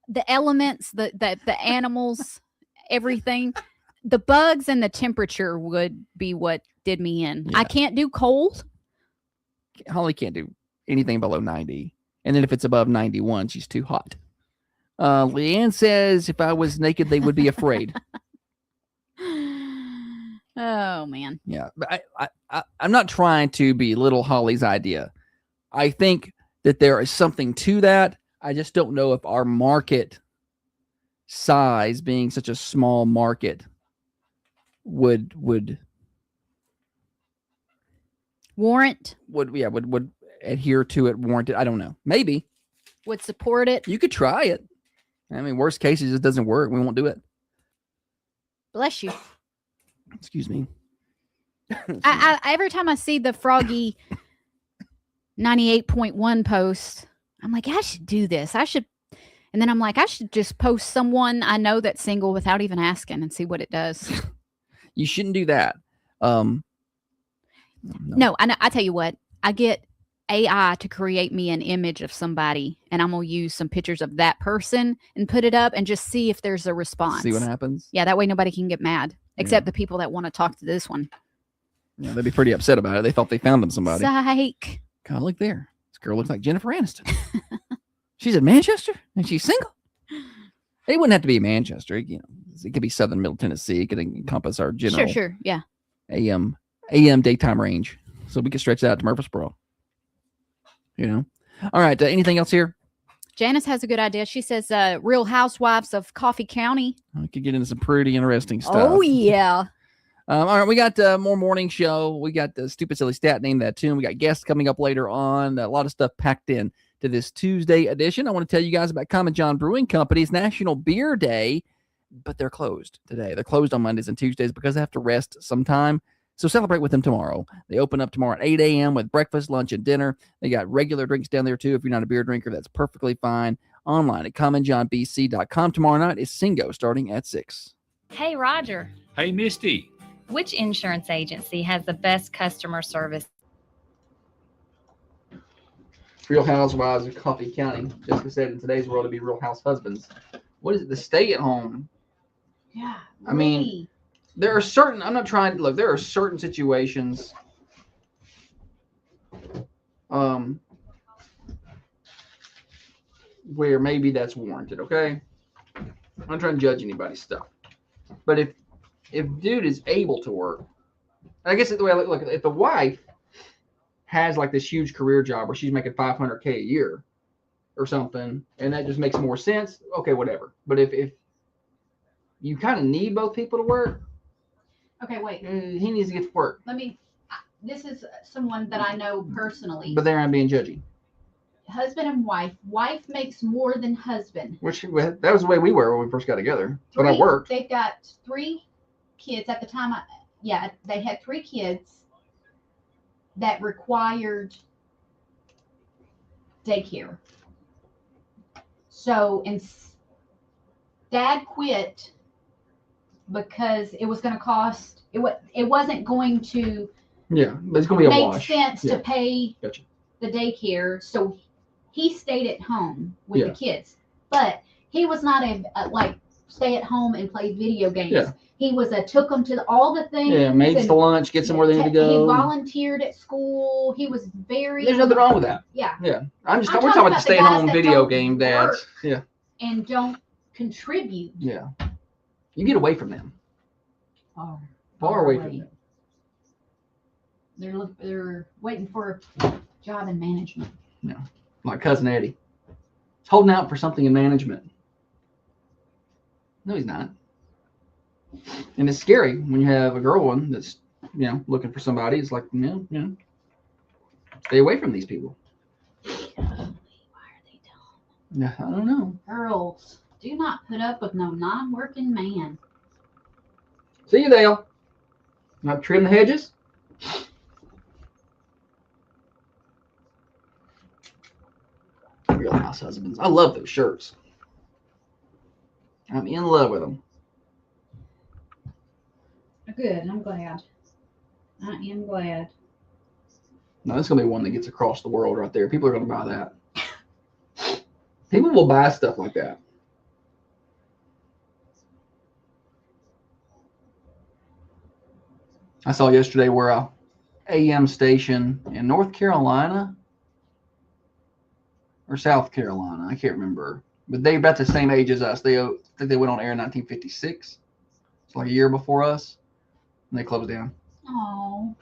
The elements, the animals, everything, the bugs and the temperature would be what did me in. Yeah. I can't do cold. Holly can't do anything below 90. And then if it's above 91, she's too hot. Leanne says if I was naked, they would be afraid. Oh, man. Yeah. But I'm not trying to belittle Holly's idea. I think that there is something to that. I just don't know if our market size, being such a small market, would Warrant would adhere to it, warrant it. I don't know. Maybe would support it. you could try it. I mean, worst case, it just doesn't work. We won't do it. Bless you. Excuse me. I every time I see the Froggy 98.1 post, I'm like, I should do this. I should. And then I'm like, I should just post someone I know that's single without even asking and see what it does. You shouldn't do that. No, I tell you what, I get AI to create me an image of somebody, and I'm going to use some pictures of that person and put it up and just see if there's a response. See what happens. Yeah, that way nobody can get mad, except the people that want to talk to this one. Yeah, they'd be pretty upset about it. They thought they found them somebody. Psych. God, look there. This girl looks like Jennifer Aniston. She's in Manchester and she's single. It wouldn't have to be Manchester. You know, it could be Southern Middle Tennessee. It could encompass our general Sure, yeah. AM daytime range. So we could stretch that out to Murfreesboro. You know? All right. Anything else here? Janice has a good idea. She says, Real Housewives of Coffee County. We could get into some pretty interesting stuff. Oh, yeah. All right, we got more morning show. We got the stupid silly stat name that tune. We got guests coming up later on. A lot of stuff packed in to this Tuesday edition. I want to tell you guys about Common John Brewing Company's National Beer Day, but they're closed today. They're closed on Mondays and Tuesdays because they have to rest sometime. So celebrate with them tomorrow. They open up tomorrow at 8 a.m. with breakfast, lunch, and dinner. They got regular drinks down there too. If you're not a beer drinker, that's perfectly fine. Online at commonjohnbc.com. Tomorrow night is Singo starting at 6. Hey, Roger. Hey, Misty. Which insurance agency has the best customer service? Real Housewives of Coffee County. Jessica said in today's world to be Real House Husbands. What is it? The stay at home. Yeah. I mean, there are certain, I'm not trying to look, there are certain situations where maybe that's warranted, okay? I'm not trying to judge anybody's stuff. But if dude is able to work, I guess the way I look at it, if the wife has like this huge career job where she's making $500K a year or something, and that just makes more sense, okay, whatever. But if you kind of need both people to work, okay, wait. He needs to get to work. This is someone that I know personally. But there I'm being judgy. Husband and wife. Wife makes more than husband. Which that was the way we were when we first got together. But I worked. They've got 3 kids at the time. They had 3 kids that required daycare. So, and Dad quit because it was going to cost. It wasn't going to. Yeah, it's going to be a wash. Make sense to pay Gotcha. the daycare, so he stayed at home with the kids. But he was not a stay at home and play video games. Yeah. He was took them to all the things. Yeah, made the lunch, get somewhere they need to go. He volunteered at school. He was very. There's nothing wrong with that. Yeah. Yeah, we're talking about the stay at home video game dads. Yeah. And don't contribute. Yeah. You get away from them. Oh. Far away from them. They're waiting for a job in management. Yeah, my cousin Eddie. He's holding out for something in management. No, he's not. And it's scary when you have a girl one that's, looking for somebody. It's like, stay away from these people. Why are they dumb? Yeah, I don't know. Girls, do not put up with no non-working man. See you, Dale. Not trim the hedges. Real House Husbands. I love those shirts. I'm in love with them. Good. I'm glad. I am glad. No, that's going to be one that gets across the world right there. People are going to buy that. People will buy stuff like that. I saw yesterday where a AM station in North Carolina or South Carolina, I can't remember, but they're about the same age as us. I think they went on air in 1956. It's like a year before us, and they closed down. Oh.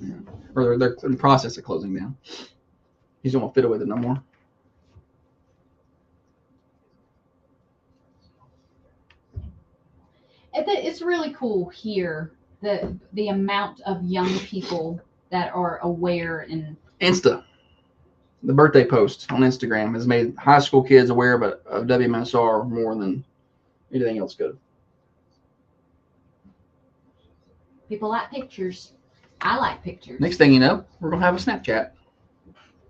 Yeah. Or they're in the process of closing down. He's don't want to fit with it no more. It's really cool here, the amount of young people that are aware and Insta, the birthday post on Instagram has made high school kids aware of WMSR more than anything else could. people like pictures. I like pictures. Next thing you know, we're gonna have a Snapchat.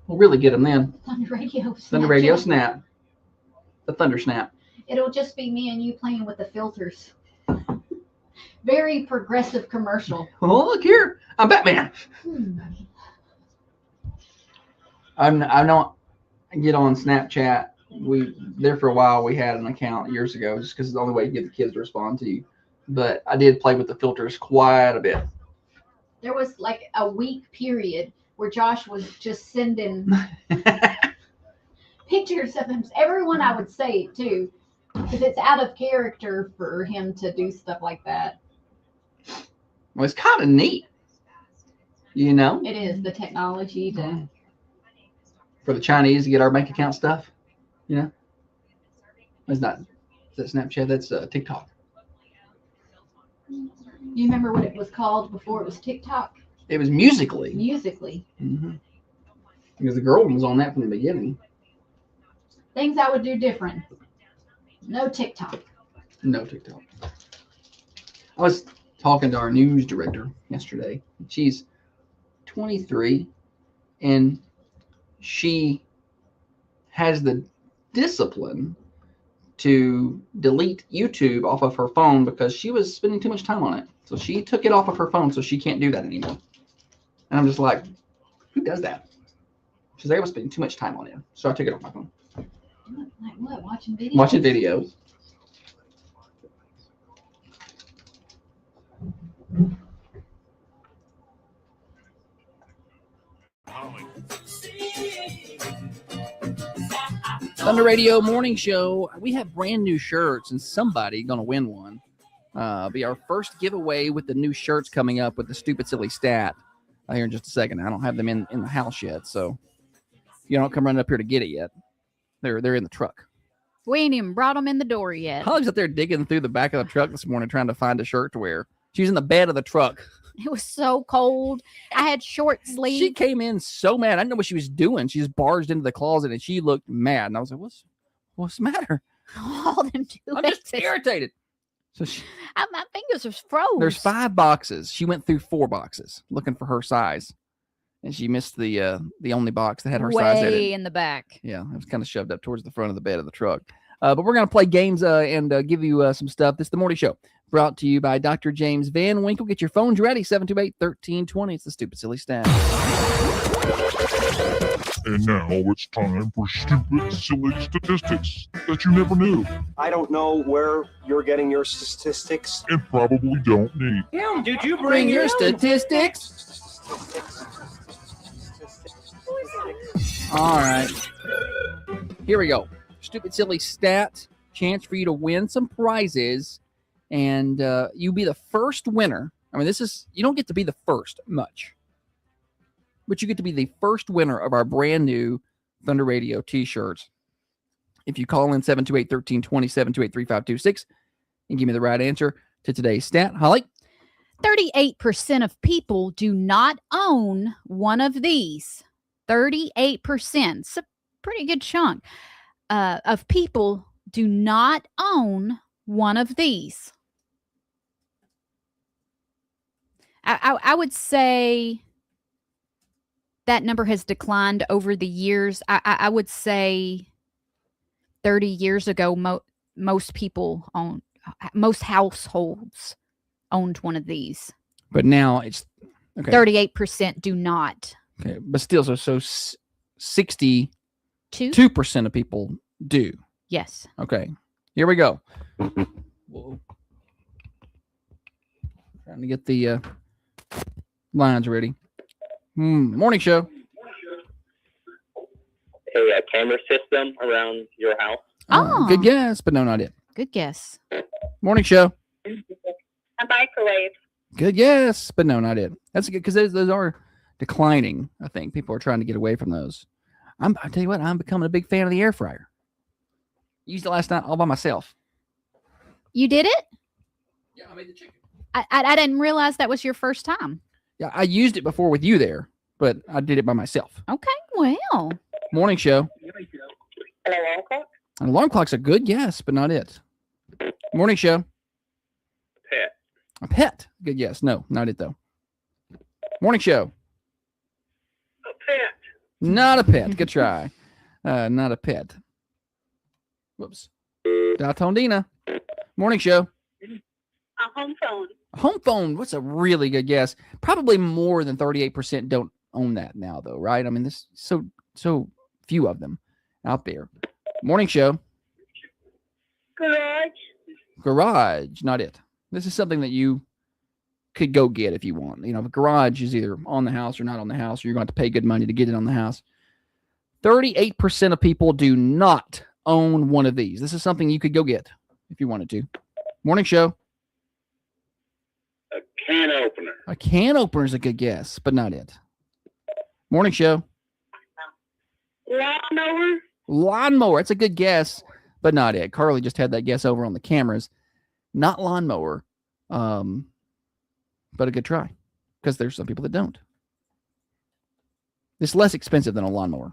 We'll really get them then. Thunder Radio. Thunder Radio Snapchat. Snap. The Thunder Snap. It'll just be me and you playing with the filters. Very progressive commercial. Oh, look here. I'm Batman. I don't get on Snapchat. There for a while we had an account years ago just because it's the only way you get the kids to respond to you. But I did play with the filters quite a bit. There was like a week period where Josh was just sending pictures of him. Everyone I would say too, because it's out of character for him to do stuff like that. Well, it's kind of neat, you know. It is the technology to. For the Chinese to get our bank account stuff, you know. It's not. Is that Snapchat? That's TikTok. You remember what it was called before it was TikTok? It was Musically. Musically. Mm-hmm. Because the girl was on that from the beginning. Things I would do different. No TikTok. No TikTok. I was talking to our news director yesterday. She's 23, and she has the discipline to delete YouTube off of her phone because she was spending too much time on it. So she took it off of her phone so she can't do that anymore. And I'm just like, who does that? She's like, I was spending too much time on it. So I took it off my phone. Like what? Watching videos? Watching videos. Thunder Radio Morning Show. We have brand new shirts, and somebody gonna win one. Be our first giveaway with the new shirts coming up with the stupid silly stat here in just a second. I don't have them in the house yet, so you don't come running up here to get it yet. They're in the truck. We ain't even brought them in the door yet. Holly's up there digging through the back of the truck this morning trying to find a shirt to wear. She's in the bed of the truck. It was so cold. I had short sleeves. She came in so mad. I didn't know what she was doing. She just barged into the closet and she looked mad. And I was like, what's the matter? All them I'm just irritated. So my fingers are froze. There's 5 boxes. She went through 4 boxes looking for her size. And she missed the only box that had her size in it. Way in the back. Yeah, it was kind of shoved up towards the front of the bed of the truck. But we're going to play games and give you some stuff. This is the Morning Show, brought to you by Dr. James Van Winkle. Get your phones ready, 728-1320. It's the Stupid Silly Stat. And now it's time for stupid, silly statistics that you never knew I don't know where you're getting your statistics. and probably don't need. Him, did you Bring your statistics. All right. Here we go. Stupid Silly Stat. Chance for you to win some prizes. And you be the first winner. I mean, you don't get to be the first much. But you get to be the first winner of our brand new Thunder Radio t-shirts. If you call in 728-1320, 728-3526, and give me the right answer to today's stat. Holly? 38% of people do not own one of these. 38%. It's a pretty good chunk of people do not own one of these. I would say that number has declined over the years. I would say 30 years ago, most households owned one of these. But now it's okay. 38% do not. Okay, but still, so 62% of people do. Yes. Okay, here we go. Whoa. Trying to get the lines ready. Morning show. A camera system around your house. Oh, good guess, but no, not it. Good guess. Morning show. A microwave. Good guess, but no, not it. That's good because those are declining. I think people are trying to get away from those. I tell you what, I'm becoming a big fan of the air fryer. Used it last night all by myself. You did it? Yeah, I made the chicken. I didn't realize that was your first time. Yeah, I used it before with you there, but I did it by myself. Okay, well. Morning show. An alarm clock? An alarm clock's a good guess, but not it. Morning show. Pet. A pet. Good guess. No, not it though. Morning show. A pet. Not a pet. Good try. Not a pet. Whoops. Daltondina. Morning show. A home phone. Home phone. What's a really good guess? Probably more than 38% don't own that now, though, right? I mean, there's so few of them out there. Morning show. Garage. Garage. Not it. This is something that you could go get if you want. You know, the garage is either on the house or not on the house, or you're going to have to pay good money to get it on the house. 38% of people do not own one of these. This is something you could go get if you wanted to. Morning show. A can opener. A can opener is a good guess, but not it. Morning show. Lawnmower. Lawnmower. It's a good guess, but not it. Carly just had that guess over on the cameras. Not lawnmower, but a good try, because there's some people that don't. It's less expensive than a lawnmower.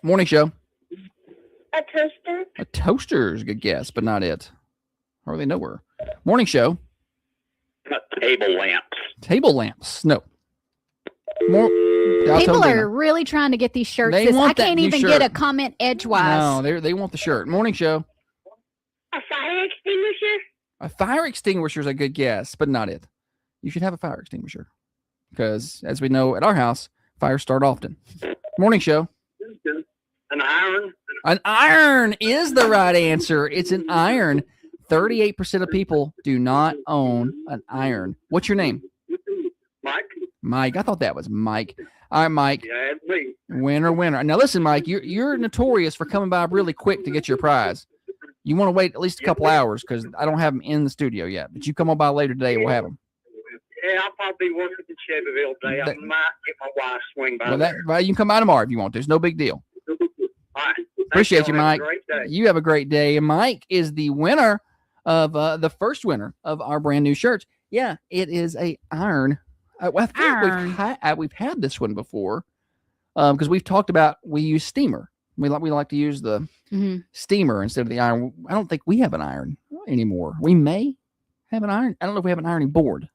Morning show. A toaster. A toaster is a good guess, but not it. Hardly nowhere. Morning show. Table lamps. Table lamps. No. More. People are really trying to get these shirts. I can't even get a comment edgewise. No, they want the shirt. Morning show. A fire extinguisher. A fire extinguisher is a good guess, but not it. You should have a fire extinguisher, because as we know at our house, fires start often. Morning show. An iron. An iron is the right answer. It's an iron. 38% of people do not own an iron. What's your name? Mike. Mike. I thought that was Mike. All right, Mike. Yeah, it's me. Winner. Now listen, Mike, you're notorious for coming by really quick to get your prize. You want to wait at least a couple hours, because I don't have them in the studio yet. But you come on by later today, we'll have them. Yeah, I'll probably be working in Shelbyville today. I might get my wife swing by. Well, you can come by tomorrow if you want to. It's no big deal. All right. Appreciate you, Mike. Have You have a great day. And Mike is the winner of the first winner of our brand new shirts. Yeah, it is a iron. I think we've had this one before, because we've talked about we use steamer. We like to use the steamer instead of the iron. I don't think we have an iron anymore. We may have an iron. I don't know if we have an ironing board.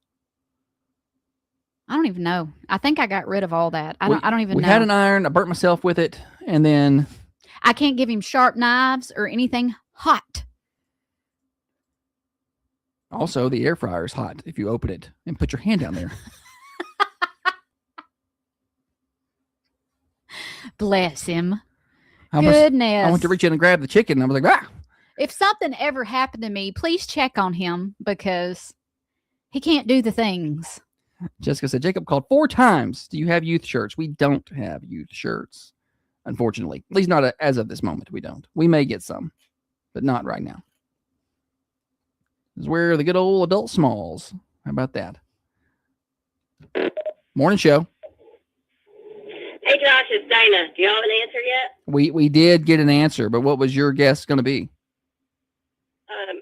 I don't even know. I think I got rid of all that. I don't even know. We had an iron. I burnt myself with it, and then I can't give him sharp knives or anything hot. Also, the air fryer is hot if you open it and put your hand down there. Bless him. Goodness. I went to reach in and grab the chicken, and I was like, ah. If something ever happened to me, please check on him, because he can't do the things. Jessica said, Jacob called 4 times. Do you have youth shirts? We don't have youth shirts, unfortunately. At least not as of this moment. We don't. We may get some, but not right now. This is where the good old adult smalls. How about that? Morning show. Hey, Josh, it's Dana. Do you have an answer yet? We did get an answer, but what was your guess going to be?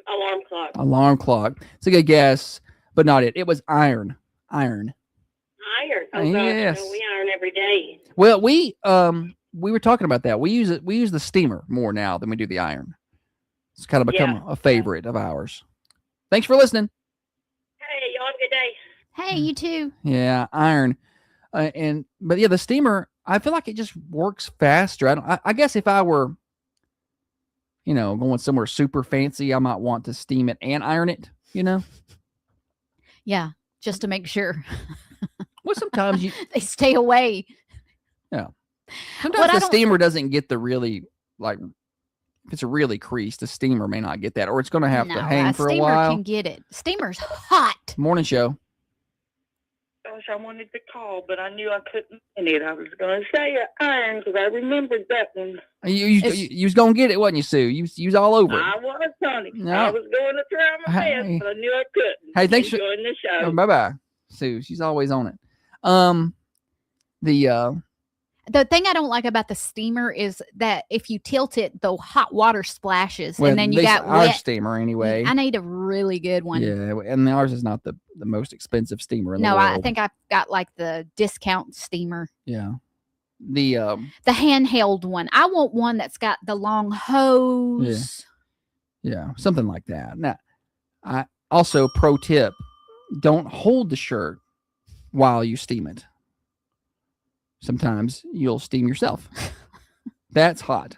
Alarm clock. Alarm clock. It's a good guess, but not it. It was iron. Iron. Oh, yes. gosh, we iron every day. Well, we were talking about that. We use the steamer more now than we do the iron. It's kind of become a favorite of ours. Thanks for listening. Hey, y'all have a good day. Hey, you too. Yeah, iron. But the steamer, I feel like it just works faster. I guess if I were, going somewhere super fancy, I might want to steam it and iron it, Yeah, just to make sure. Well, sometimes they stay away. Yeah. Sometimes the steamer doesn't get the really, if it's a really crease, the steamer may not get that, or it's going to have to hang for a while. Steamer can get it. Steamer's hot. Morning show. Gosh, I wanted to call, but I knew I couldn't in it. I was going to say iron because I remembered that one. You was going to get it, wasn't you, Sue? You was all over it. I was, honey. No. I was going to try my best, but I knew I couldn't. Hey, thanks for joining the show. Bye-bye, Sue. She's always on it. The thing I don't like about the steamer is that if you tilt it, the hot water splashes, Well, and then you got our wet. steamer anyway. I need a really good one. Yeah, and ours is not the most expensive steamer in the world. I think I've got like the discount steamer. Yeah. The handheld one. I want one that's got the long hose. Yeah, something like that. Now, I also pro tip: don't hold the shirt while you steam it. Sometimes you'll steam yourself. That's hot.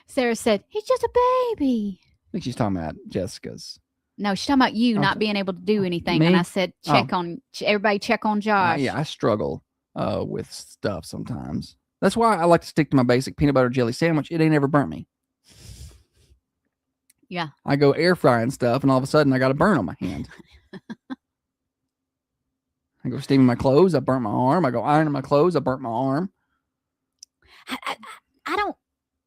Sarah said, "He's just a baby." I think she's talking about Jessica's. No, she's talking about you not being able to do anything. Me? And I said, everybody check on Josh. Yeah, I struggle with stuff sometimes. That's why I like to stick to my basic peanut butter jelly sandwich. It ain't ever burnt me. Yeah. I go air frying stuff, and all of a sudden I got a burn on my hand. I go steaming my clothes, I burnt my arm. I go ironing my clothes, I burnt my arm. I don't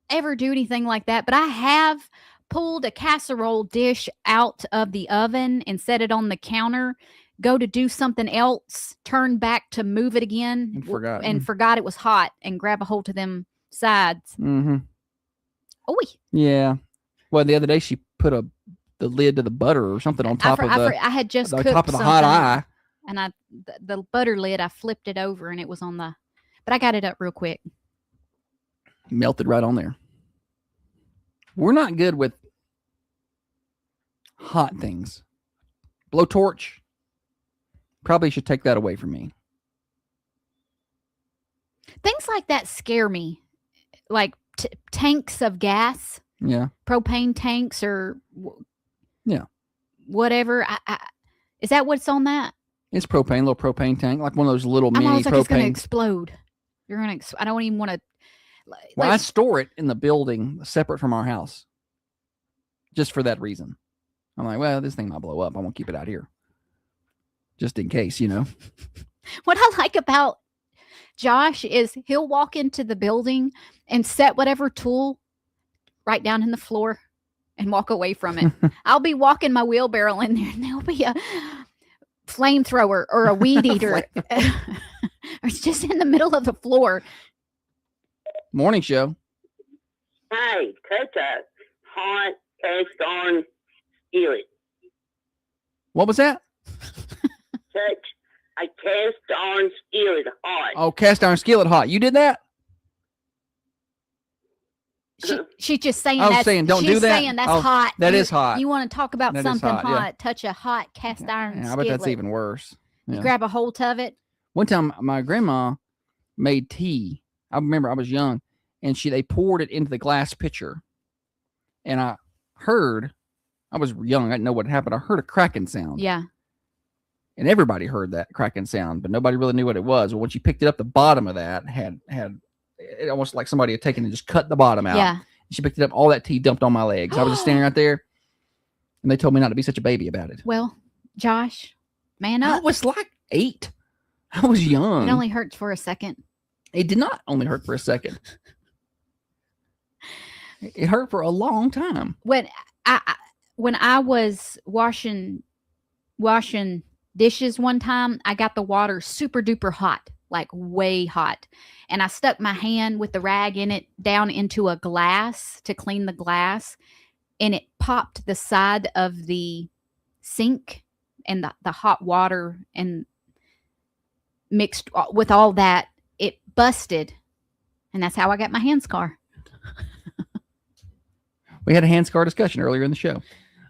ever do anything like that, but I have pulled a casserole dish out of the oven and set it on the counter, go to do something else, turn back to move it again, and forgot it was hot, and grab a hold of them sides. Mm-hmm. Oh, yeah. Well, the other day she put the lid to the butter or something on top of I had just cooked top of the hot eye, and the butter lid, I flipped it over and it was on the, but I got it up real quick. Melted right on there. We're not good with hot things. Blowtorch. Probably should take that away from me. Things like that scare me. Like tanks of gas. Yeah. Propane tanks or whatever. Is that what's on that? It's propane, little propane tank, like one of those little mini like propane. It's going to explode. I don't even want to. Well, I store it in the building separate from our house. Just for that reason. I'm like, well, this thing might blow up. I won't keep it out here. Just in case, What I like about Josh is he'll walk into the building and set whatever tool right down in the floor and walk away from it. I'll be walking my wheelbarrow in there and there'll be a flamethrower or a weed eater. Or it's just in the middle of the floor. Morning show. Hey, take a hot cast iron skillet. What was that? Touch a cast iron skillet hot. Oh, cast iron skillet hot. You did that? She's just saying I was saying, don't do that. Saying that's hot. That is hot. You want to talk about that something hot? Yeah. Touch a hot cast iron skillet. I bet that's even worse. You Yeah. grab a hold of it. One time, my grandma made tea. I remember I was young, and they poured it into the glass pitcher. And I was young. I didn't know what happened. I heard a cracking sound. Yeah. And everybody heard that cracking sound, but nobody really knew what it was. Well, when she picked it up, the bottom of that had it almost like somebody had taken and just cut the bottom out. Yeah. She picked it up. All that tea dumped on my legs. I was just standing right there, and they told me not to be such a baby about it. Well, Josh, man up. I was like 8. I was young. It only hurts for a second. It did not only hurt for a second. It hurt for a long time. When I was washing dishes one time, I got the water super duper hot, like way hot. And I stuck my hand with the rag in it down into a glass to clean the glass. And it popped the side of the sink, and the hot water and mixed with all that, it busted. And that's how I got my hand scar. We had a hand scar discussion earlier in the show.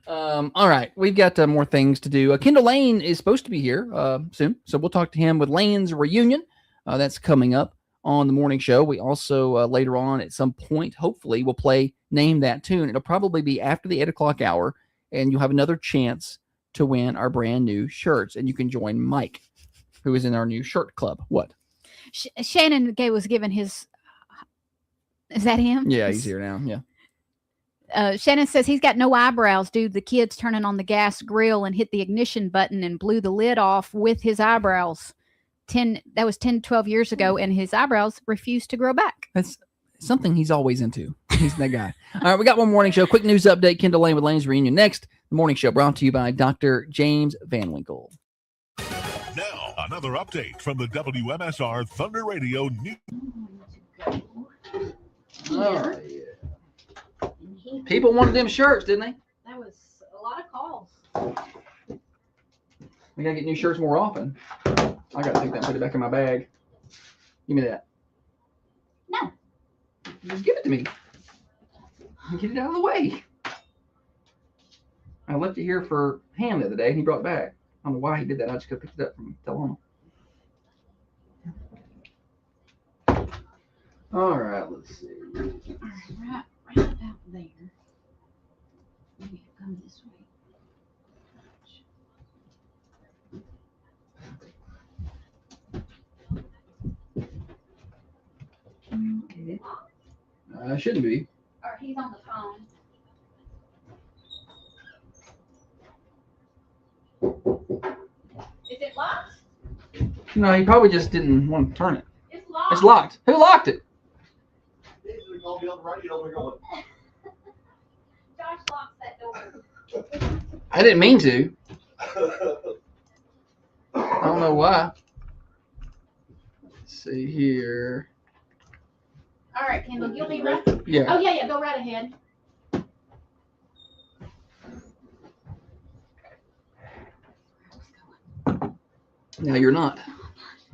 All right. We've got more things to do. Kendall Lane is supposed to be here soon. So we'll talk to him with Lane's reunion. That's coming up on the morning show. We also later on at some point, hopefully, we'll play Name That Tune. It'll probably be after the 8 o'clock hour, and you'll have another chance to win our brand new shirts. And you can join Mike, who is in our new shirt club. What? Shannon was given his. Is that him? Yeah, he's here now. Yeah. Shannon says he's got no eyebrows, dude. The kid's turning on the gas grill and hit the ignition button and blew the lid off with his eyebrows. That was 10, 12 years ago, and his eyebrows refused to grow back. That's something he's always into. He's that guy. All right, we got one morning show. Quick news update. Kendall Lane with Lane's reunion next. The morning show brought to you by Dr. James Van Winkle. Now on Another update from the WMSR Thunder Radio News. Oh, yeah. People wanted them shirts, didn't they? That was a lot of calls. We gotta get new shirts more often. I gotta take that and put it back in my bag. Give me that. No. Just give it to me. Get it out of the way. I left it here for Ham the other day, and he brought it back. I don't know why he did that. I just could have picked it up from Teloma. All right, let's see. Right about there. Maybe come this way. Okay. Shouldn't be. Or he's on the phone. Is it locked? No, he probably just didn't want to turn it. It's locked. It's locked. Who locked it? Josh locks that door. I didn't mean to. I don't know why. Let's see here. All right, Kendall, you'll be right. Yeah. Oh yeah, go right ahead. No, you're not.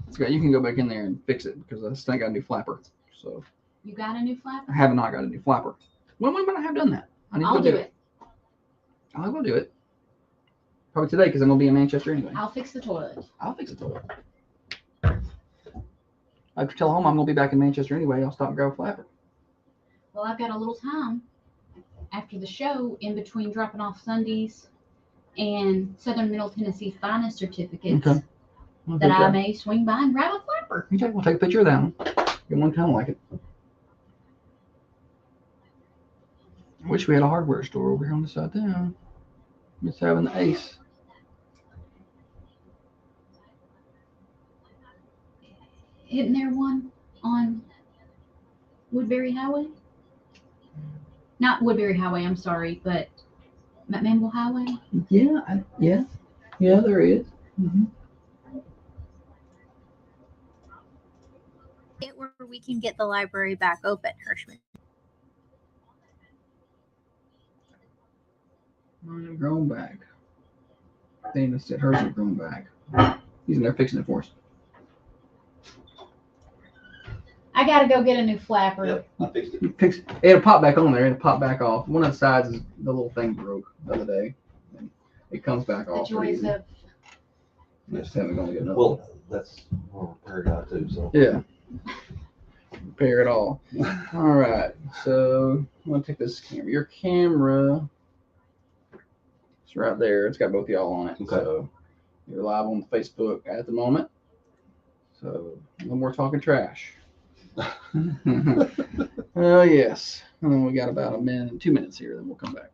It's okay. You can go back in there and fix it because I think I got a new flapper. So You got a new flapper? I have not got a new flapper. When would I have done that? I need to I'll go do it. I'll go do it. Probably today because I'm gonna be in Manchester anyway. I'll fix the toilet. I'll fix the toilet. I have to tell home I'm gonna be back in Manchester anyway. I'll stop and grab a flapper. Well, I've got a little time after the show in between dropping off Sundays and Southern Middle Tennessee finest certificates Okay. that I may swing by and grab a flapper. Okay, we'll take a picture of that one. Get one kind of like it. I wish we had a hardware store over here on the side down. Miss having the Ace. Isn't there one on Woodbury Highway? Not Woodbury Highway, I'm sorry, but McMinnville Highway? Yeah, yeah, there is. Mm-hmm. Where we can get the library back open, Hirschman. Mine grown back. Dana said hers are grown back. He's in there fixing it for us. I gotta go get a new flapper. Yep, I fixed it. It'll pop back on there. It'll pop back off. One of the sides is the little thing broke the other day. And it comes back The off. joys of Just haven't gonna get another. Well, that's a repair guy too, so. Yeah. Repair it all. All right. So I'm gonna take this camera. Your camera. It's right there. It's got both of y'all on it. Okay. So you're live on Facebook at the moment. So no more talking trash. Oh yes. And then we got about 2 minutes here, then we'll come back.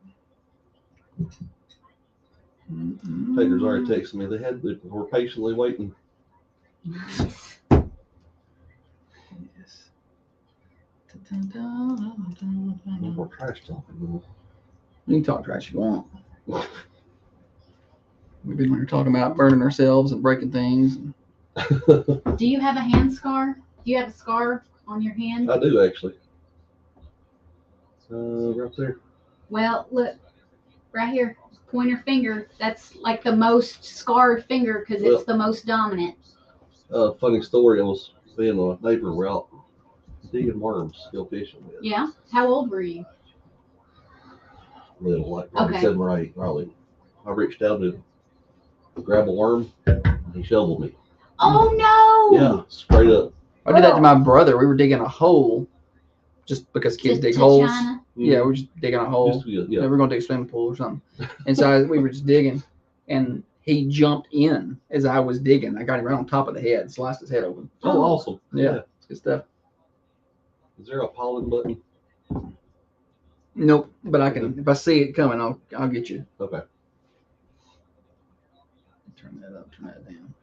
Tater's already texted me. We're patiently waiting. Yes. No more trash talking. You can talk trash if you want. We've been talking about burning ourselves and breaking things. Do you have a hand scar? Do you have a scar on your hand? I do actually. Right there. Well, look, right here, pointer finger. That's like the most scarred finger because it's the most dominant. Funny story. I was being a neighbor. We're out digging worms, still fishing with. Yeah. How old were you? Little, like probably Okay. 7 or 8, probably. I reached down to grab a worm, and he shoveled me. Oh no! Yeah, straight up. I did that to my brother. We were digging a hole just because kids dig holes. Yeah, we were just digging a hole. Yeah. We were going to dig a swimming pool or something. And so we were just digging, and he jumped in as I was digging. I got him right on top of the head, sliced his head open. Oh, awesome. Yeah, it's good stuff. Is there a pollen button? Nope, but I can. If I see it coming, I'll get you. Okay. Turn that up. Turn that down.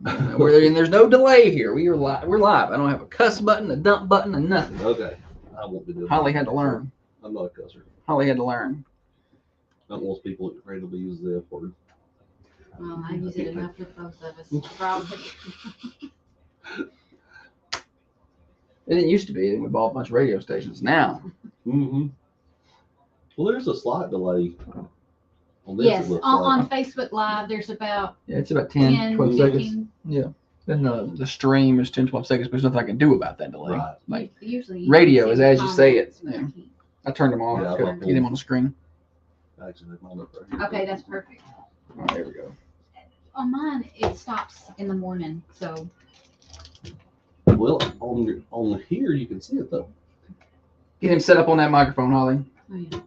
And there's no delay here. We're live. I don't have a cuss button, a dump button, and nothing. Okay. I won't be doing Holly that. had to learn. I'm not a cusser. Holly had to learn. Not most people that randomly use the F word. Well, I use it enough for both of us, probably. It didn't used to be. We bought a bunch of radio stations. Now, Well, there's a slight delay on this. Yes, it looks on like. Facebook Live, there's about it's about 10, 12 15. seconds. Yeah. Then the stream is 10, 12 seconds, but there's nothing I can do about that delay. Right. Like Usually radio is as you say it. Yeah. I turned them off. Yeah, Yeah, get them on the screen. Actually, they're on up right here. Okay, that's perfect. All right, there we go. On mine, it stops in the morning, so. Well, on here you can see it though. Get him set up on that microphone, Holly. Oh, yeah.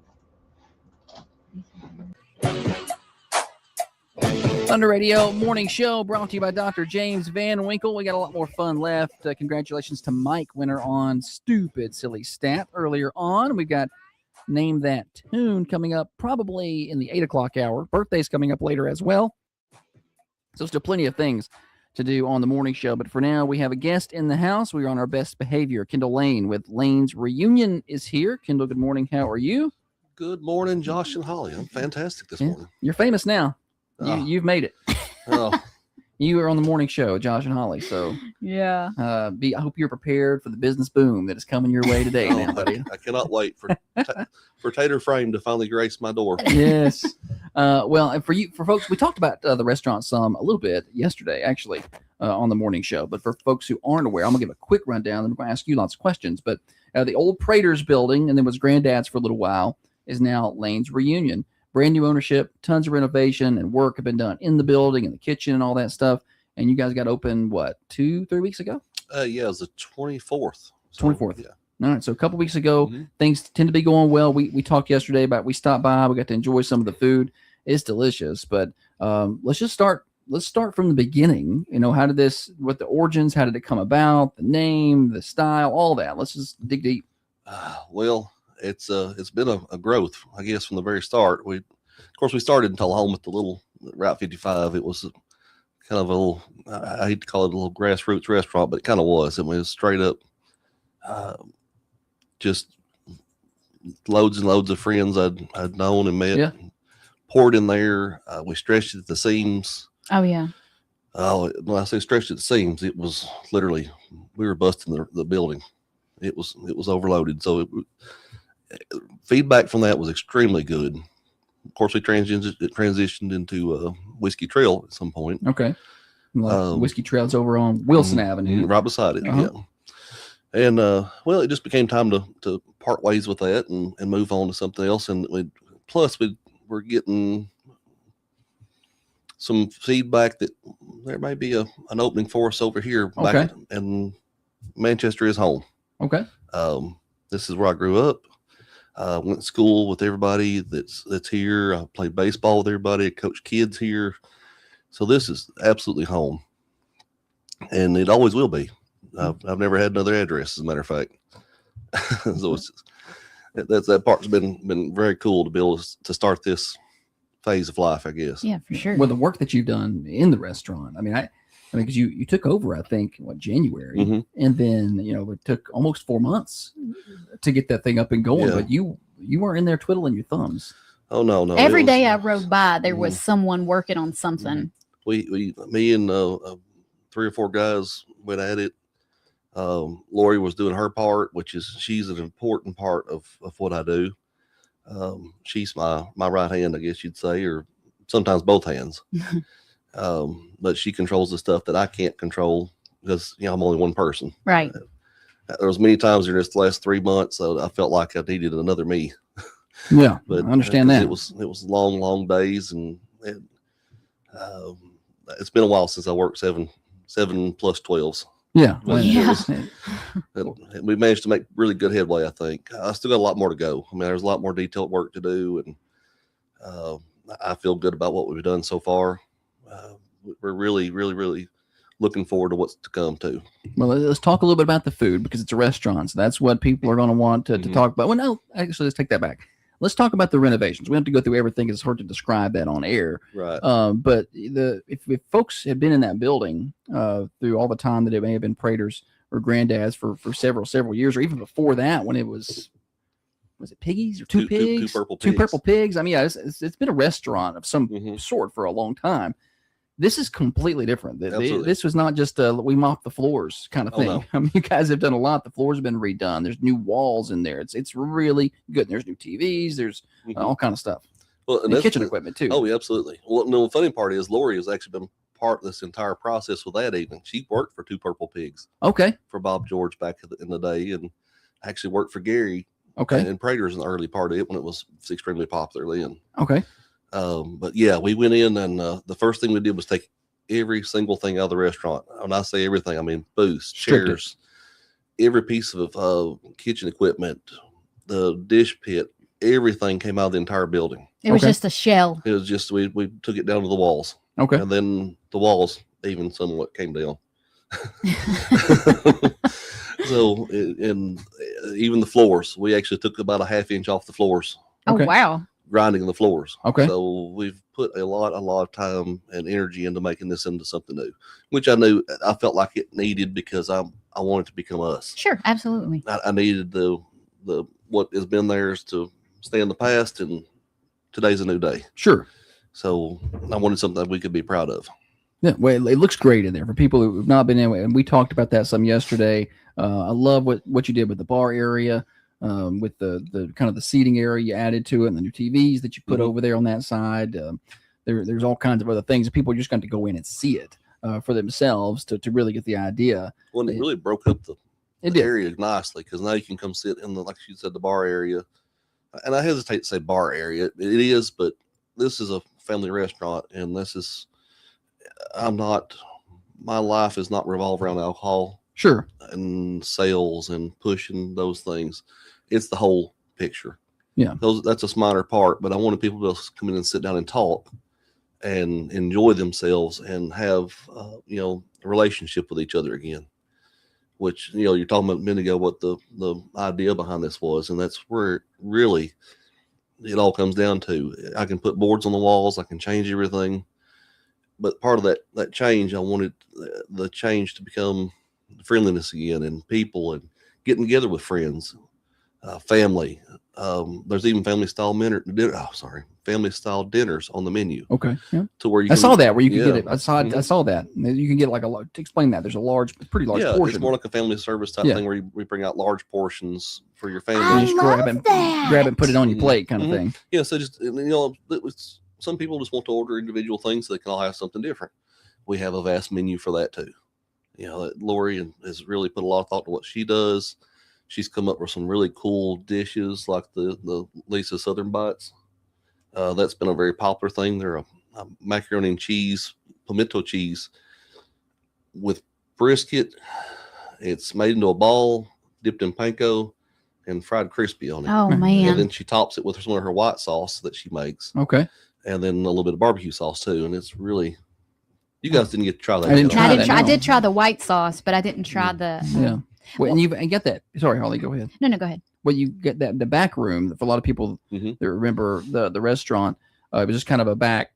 Thunder Radio Morning Show brought to you by Dr. James Van Winkle. We got a lot more fun left. Congratulations to Mike, winner on Stupid Silly Stat earlier on. We've got Name That Tune coming up probably in the 8 o'clock hour. Birthday's coming up later as well. So still plenty of things to do on the morning show. But for now, we have a guest in the house. We are on our best behavior. Kendall Lane with Lane's Reunion is here. Kendall, good morning. How are you? Good morning, Josh and Holly. I'm fantastic this morning. You're famous now. You've made it. Oh. You are on the morning show, Josh and Holly. So yeah, I hope you're prepared for the business boom that is coming your way today, man, buddy. I cannot wait for Tater Frame to finally grace my door. Yes. Well, and for folks, we talked about the restaurant some a little bit yesterday, actually, on the morning show. But for folks who aren't aware, I'm gonna give a quick rundown. I'm gonna ask you lots of questions. But the old Prater's building, and then was Granddad's for a little while, is now Lane's Reunion. Brand new ownership, tons of renovation and work have been done in the building, in the kitchen, and all that stuff. And you guys got open, what, 2-3 weeks ago? Yeah, it was the 24th. 24th. Yeah. All right. So a couple weeks ago, things tend to be going well. We talked yesterday about we stopped by. We got to enjoy some of the food. It's delicious. But let's just start. Let's start from the beginning. You know, how did what the origins, how did it come about, the name, the style, all that. Let's just dig deep. Well, it's been a growth, I guess, from the very start. We started in Tullahoma at the little Route 55. It was kind of a little, I hate to call it a little grassroots restaurant, but it kind of was. It was straight up just loads and loads of friends I'd known and met, poured in there. We stretched it at the seams. Oh, yeah. When I say stretched at the seams, it was literally, we were busting the building. It was overloaded. So feedback from that was extremely good. Of course, it transitioned into Whiskey Trail at some point. Okay. Whiskey Trail's over on Wilson Avenue. Right beside it, yeah. And, well, it just became time to part ways with that and move on to something else. And we're getting some feedback that there may be an opening for us over here. Okay. And Manchester is home. Okay. This is where I grew up. Went to school with everybody that's here. I played baseball with everybody. I coached kids here. So this is absolutely home. And it always will be. I've never had another address, as a matter of fact. So that part's been very cool to be able to start this phase of life, I guess. Yeah, for sure. Well, the work that you've done in the restaurant, I mean, because you took over, I think, January, and then it took almost 4 months to get that thing up and going. Yeah. But you weren't in there twiddling your thumbs. Oh no! Every day I rode by, there was someone working on something. Me and 3 or 4 guys went at it. Lori was doing her part, she's an important part of what I do. She's my right hand, I guess you'd say, or sometimes both hands. But she controls the stuff that I can't control because I'm only one person. Right. There was many times during this last 3 months I felt like I needed another me. Yeah, but I understand that. It was long days, and it's been a while since I worked 7 plus 12s. Yeah. We managed to make really good headway, I think. I still got a lot more to go. I mean, there's a lot more detailed work to do, and I feel good about what we've done so far. We're really, really, really looking forward to what's to come too. Well, let's talk a little bit about the food, because it's a restaurant. So that's what people are going to want to talk about. Well, no, actually, let's take that back. Let's talk about the renovations. We have to go through everything. It's hard to describe that on air. Right. But if folks had been in that building through all the time that it may have been Prater's or Granddad's for several years, or even before that, when it was it Piggies or Two Pigs? Two Purple Two Pigs. Purple Pigs. I mean, yeah, it's been a restaurant of some sort for a long time. This is completely different. Absolutely. This was not just we mop the floors kind of thing. no. I mean, you guys have done a lot. The floors have been redone. There's new walls in there. It's really good. There's new TVs. There's all kind of stuff. Well, and kitchen equipment too. Oh, yeah, absolutely. Well, no, the funny part is Lori has actually been part of this entire process with that. Even she worked for Two Purple Pigs. Okay. For Bob George back in the day, and actually worked for Gary. Okay. And Prater's in the early part of it when it was extremely popular then. Okay. But yeah, we went in and the first thing we did was take every single thing out of the restaurant. When I say everything, I mean booths, chairs, every piece of kitchen equipment, the dish pit, everything came out of the entire building. It was just a shell. It was just we took it down to the walls. Okay. And then the walls even somewhat came down. So and even the floors, we actually took about a half inch off the floors. Oh wow. Grinding the floors. Okay. So we've put a lot of time and energy into making this into something new, which I felt like it needed because I wanted to become us. Sure, absolutely. I needed the what has been there is to stay in the past, and today's a new day. Sure. So I wanted something that we could be proud of. Yeah, well, it looks great in there for people who have not been in, and we talked about that some yesterday. I love what you did with the bar area, with the kind of the seating area you added to it, and the new TVs that you put over there on that side. There's all kinds of other things. People are just going to go in and see it for themselves to really get the idea. Well, it really broke up the area nicely, because now you can come sit in the, like you said, the bar area. And I hesitate to say bar area. It is, but this is a family restaurant, and my life is not revolved around alcohol. Sure. And sales and pushing those things. It's the whole picture. Yeah. That's a minor part, but I wanted people to come in and sit down and talk and enjoy themselves and have, a relationship with each other again, which, you're talking about a minute ago, what the idea behind this was. And that's where really it all comes down to. I can put boards on the walls. I can change everything. But part of that change, I wanted the change to become friendliness again, and people, and getting together with friends, family. There's even family style dinners on the menu. Okay. Yeah. To where I saw that where you could get it. I saw that. You can get like to explain that. There's a pretty large portion. It's more like a family service type thing where we bring out large portions for your family. I just love grab it and put it on your plate kind of thing. Yeah. So just, some people just want to order individual things so they can all have something different. We have a vast menu for that too. Lori has really put a lot of thought to what she does. She's come up with some really cool dishes like the Lisa Southern Bites. That's been a very popular thing. They're a macaroni and cheese, pimento cheese with brisket. It's made into a ball, dipped in panko, and fried crispy on it. Oh man! And then she tops it with some of her white sauce that she makes. Okay. And then a little bit of barbecue sauce too, and it's really. You guys didn't get to try that. I did try the white sauce, but I didn't try the. Yeah. Well, and get that. Sorry, Holly, go ahead. No, go ahead. Well, you get that the back room for a lot of people that remember the restaurant. It was just kind of a back.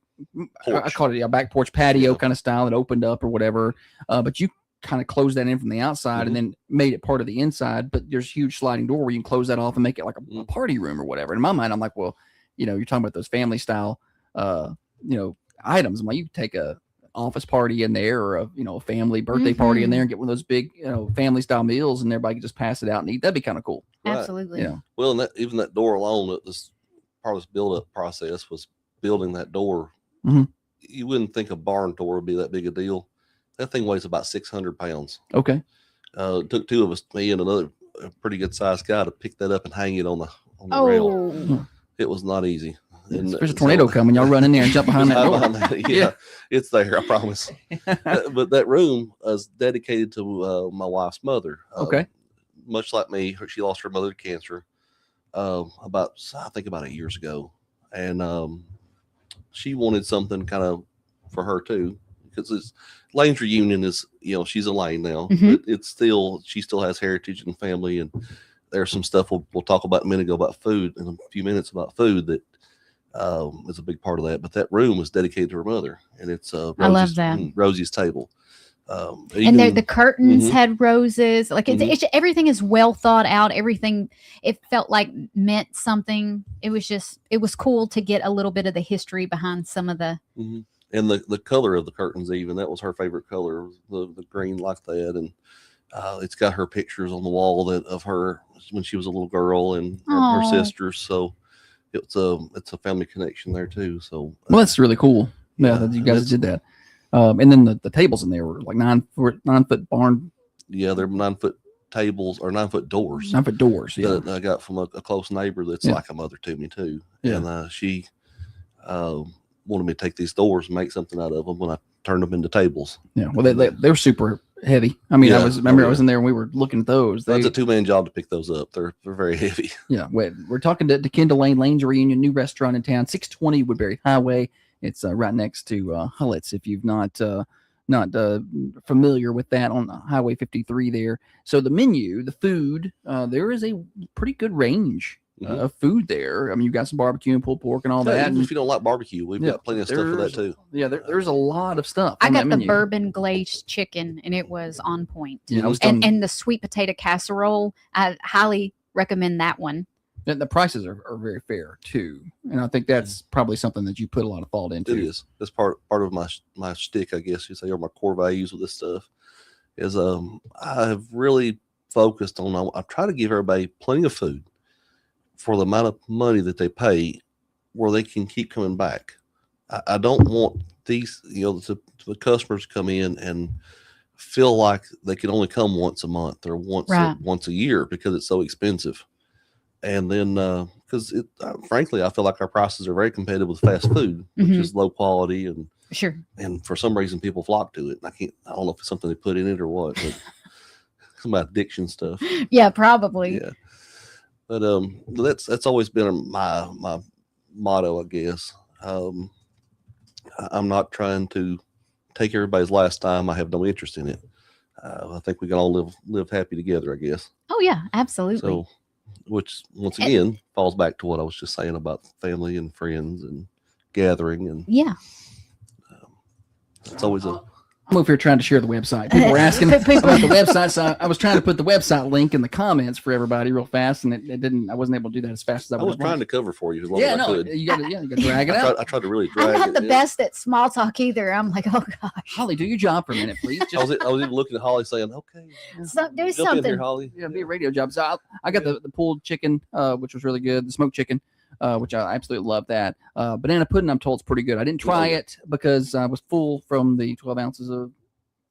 Porch. I called it a back porch patio kind of style that opened up or whatever. But you kind of closed that in from the outside and then made it part of the inside. But there's a huge sliding door where you can close that off and make it like a party room or whatever. In my mind, I'm like, well, you're talking about those family style, items. I'm like, you could take a office party in there or a family birthday party in there and get one of those big family style meals, and everybody can just pass it out and eat. That'd be kind of cool. Right. Absolutely. Yeah. Well, and even that door alone, it was part of this build up process was building that door. You wouldn't think a barn door would be that big a deal. That thing weighs about 600 pounds. Okay. It took two of us, me and another pretty good sized guy, to pick that up and hang it on the rail. It was not easy. And there's a tornado coming. Y'all run in there and jump behind that door. Yeah, it's there. I promise. But that room is dedicated to my wife's mother. Okay. Much like me, she lost her mother to cancer about 8 years ago, and she wanted something kind of for her too, because Lane's reunion is, she's Elaine now, but it's still, she still has heritage and family, and there's some stuff we'll talk about a minute ago about food in a few minutes about food that is a big part of that. But that room was dedicated to her mother, and it's I love that. Rosie's table. And the curtains had roses. Like it's everything is well thought out. Everything, it felt like meant something. It was cool to get a little bit of the history behind some of the. And And the color of the curtains, even that was her favorite color, the green like that. And it's got her pictures on the wall of her when she was a little girl and her sisters. So it's a family connection there too. So well, that's really cool. Yeah, that you guys did that. And then the tables in there were like 9-foot barn. Yeah, they're 9-foot tables or 9-foot doors. 9-foot doors. Yeah, that I got from a close neighbor that's like a mother to me too. Yeah. And she wanted me to take these doors and make something out of them when I turned them into tables. Yeah, well, they're super heavy. I mean, I was in there and we were looking at those. That's a 2-man job to pick those up. They're very heavy. Yeah, we're talking to Kendall Lane. Lane's a Reunion, new restaurant in town, 620 Woodbury Highway. It's right next to Hullett's. If you've not familiar with that on Highway 53 there. So the menu, the food, there is a pretty good range of food there. I mean, you've got some barbecue and pulled pork and all that. And if you don't like barbecue, we've got plenty of stuff for that too. Yeah, there's a lot of stuff. I got the bourbon glazed chicken and it was on point. Yeah, and the sweet potato casserole, I highly recommend that one. The prices are very fair too, and I think that's probably something that you put a lot of thought into. It is. That's part of my shtick, I guess you say, or my core values with this stuff. Is I have really focused on. I try to give everybody plenty of food for the amount of money that they pay, where they can keep coming back. I don't want these, the customers come in and feel like they can only come once a month or once a year because it's so expensive. And then, because frankly, I feel like our prices are very competitive with fast food, which is low quality and sure. And for some reason, people flock to it. I don't know if it's something they put in it or what. But some addiction stuff. Yeah, probably. Yeah, but that's always been my motto, I guess. I'm not trying to take everybody's last time. I have no interest in it. I think we can all live happy together, I guess. Oh yeah, absolutely. So. Which once again falls back to what I was just saying about family and friends and gathering and it's always I'm over here trying to share the website. People were asking about the website, so I was trying to put the website link in the comments for everybody real fast, and it didn't. I wasn't able to do that as fast as I was trying to cover for you as long as I could. You got to drag it out. I tried to really drag it. I'm not the best at small talk either. I'm like, oh gosh. Holly, do your job for a minute, please. I was even looking at Holly saying, okay, do something. In here, Holly. Yeah, be a radio job. So I got the pulled chicken, which was really good. The smoked chicken. Which I absolutely love that. Banana pudding, I'm told, is pretty good. I didn't try it because I was full from the 12 ounces of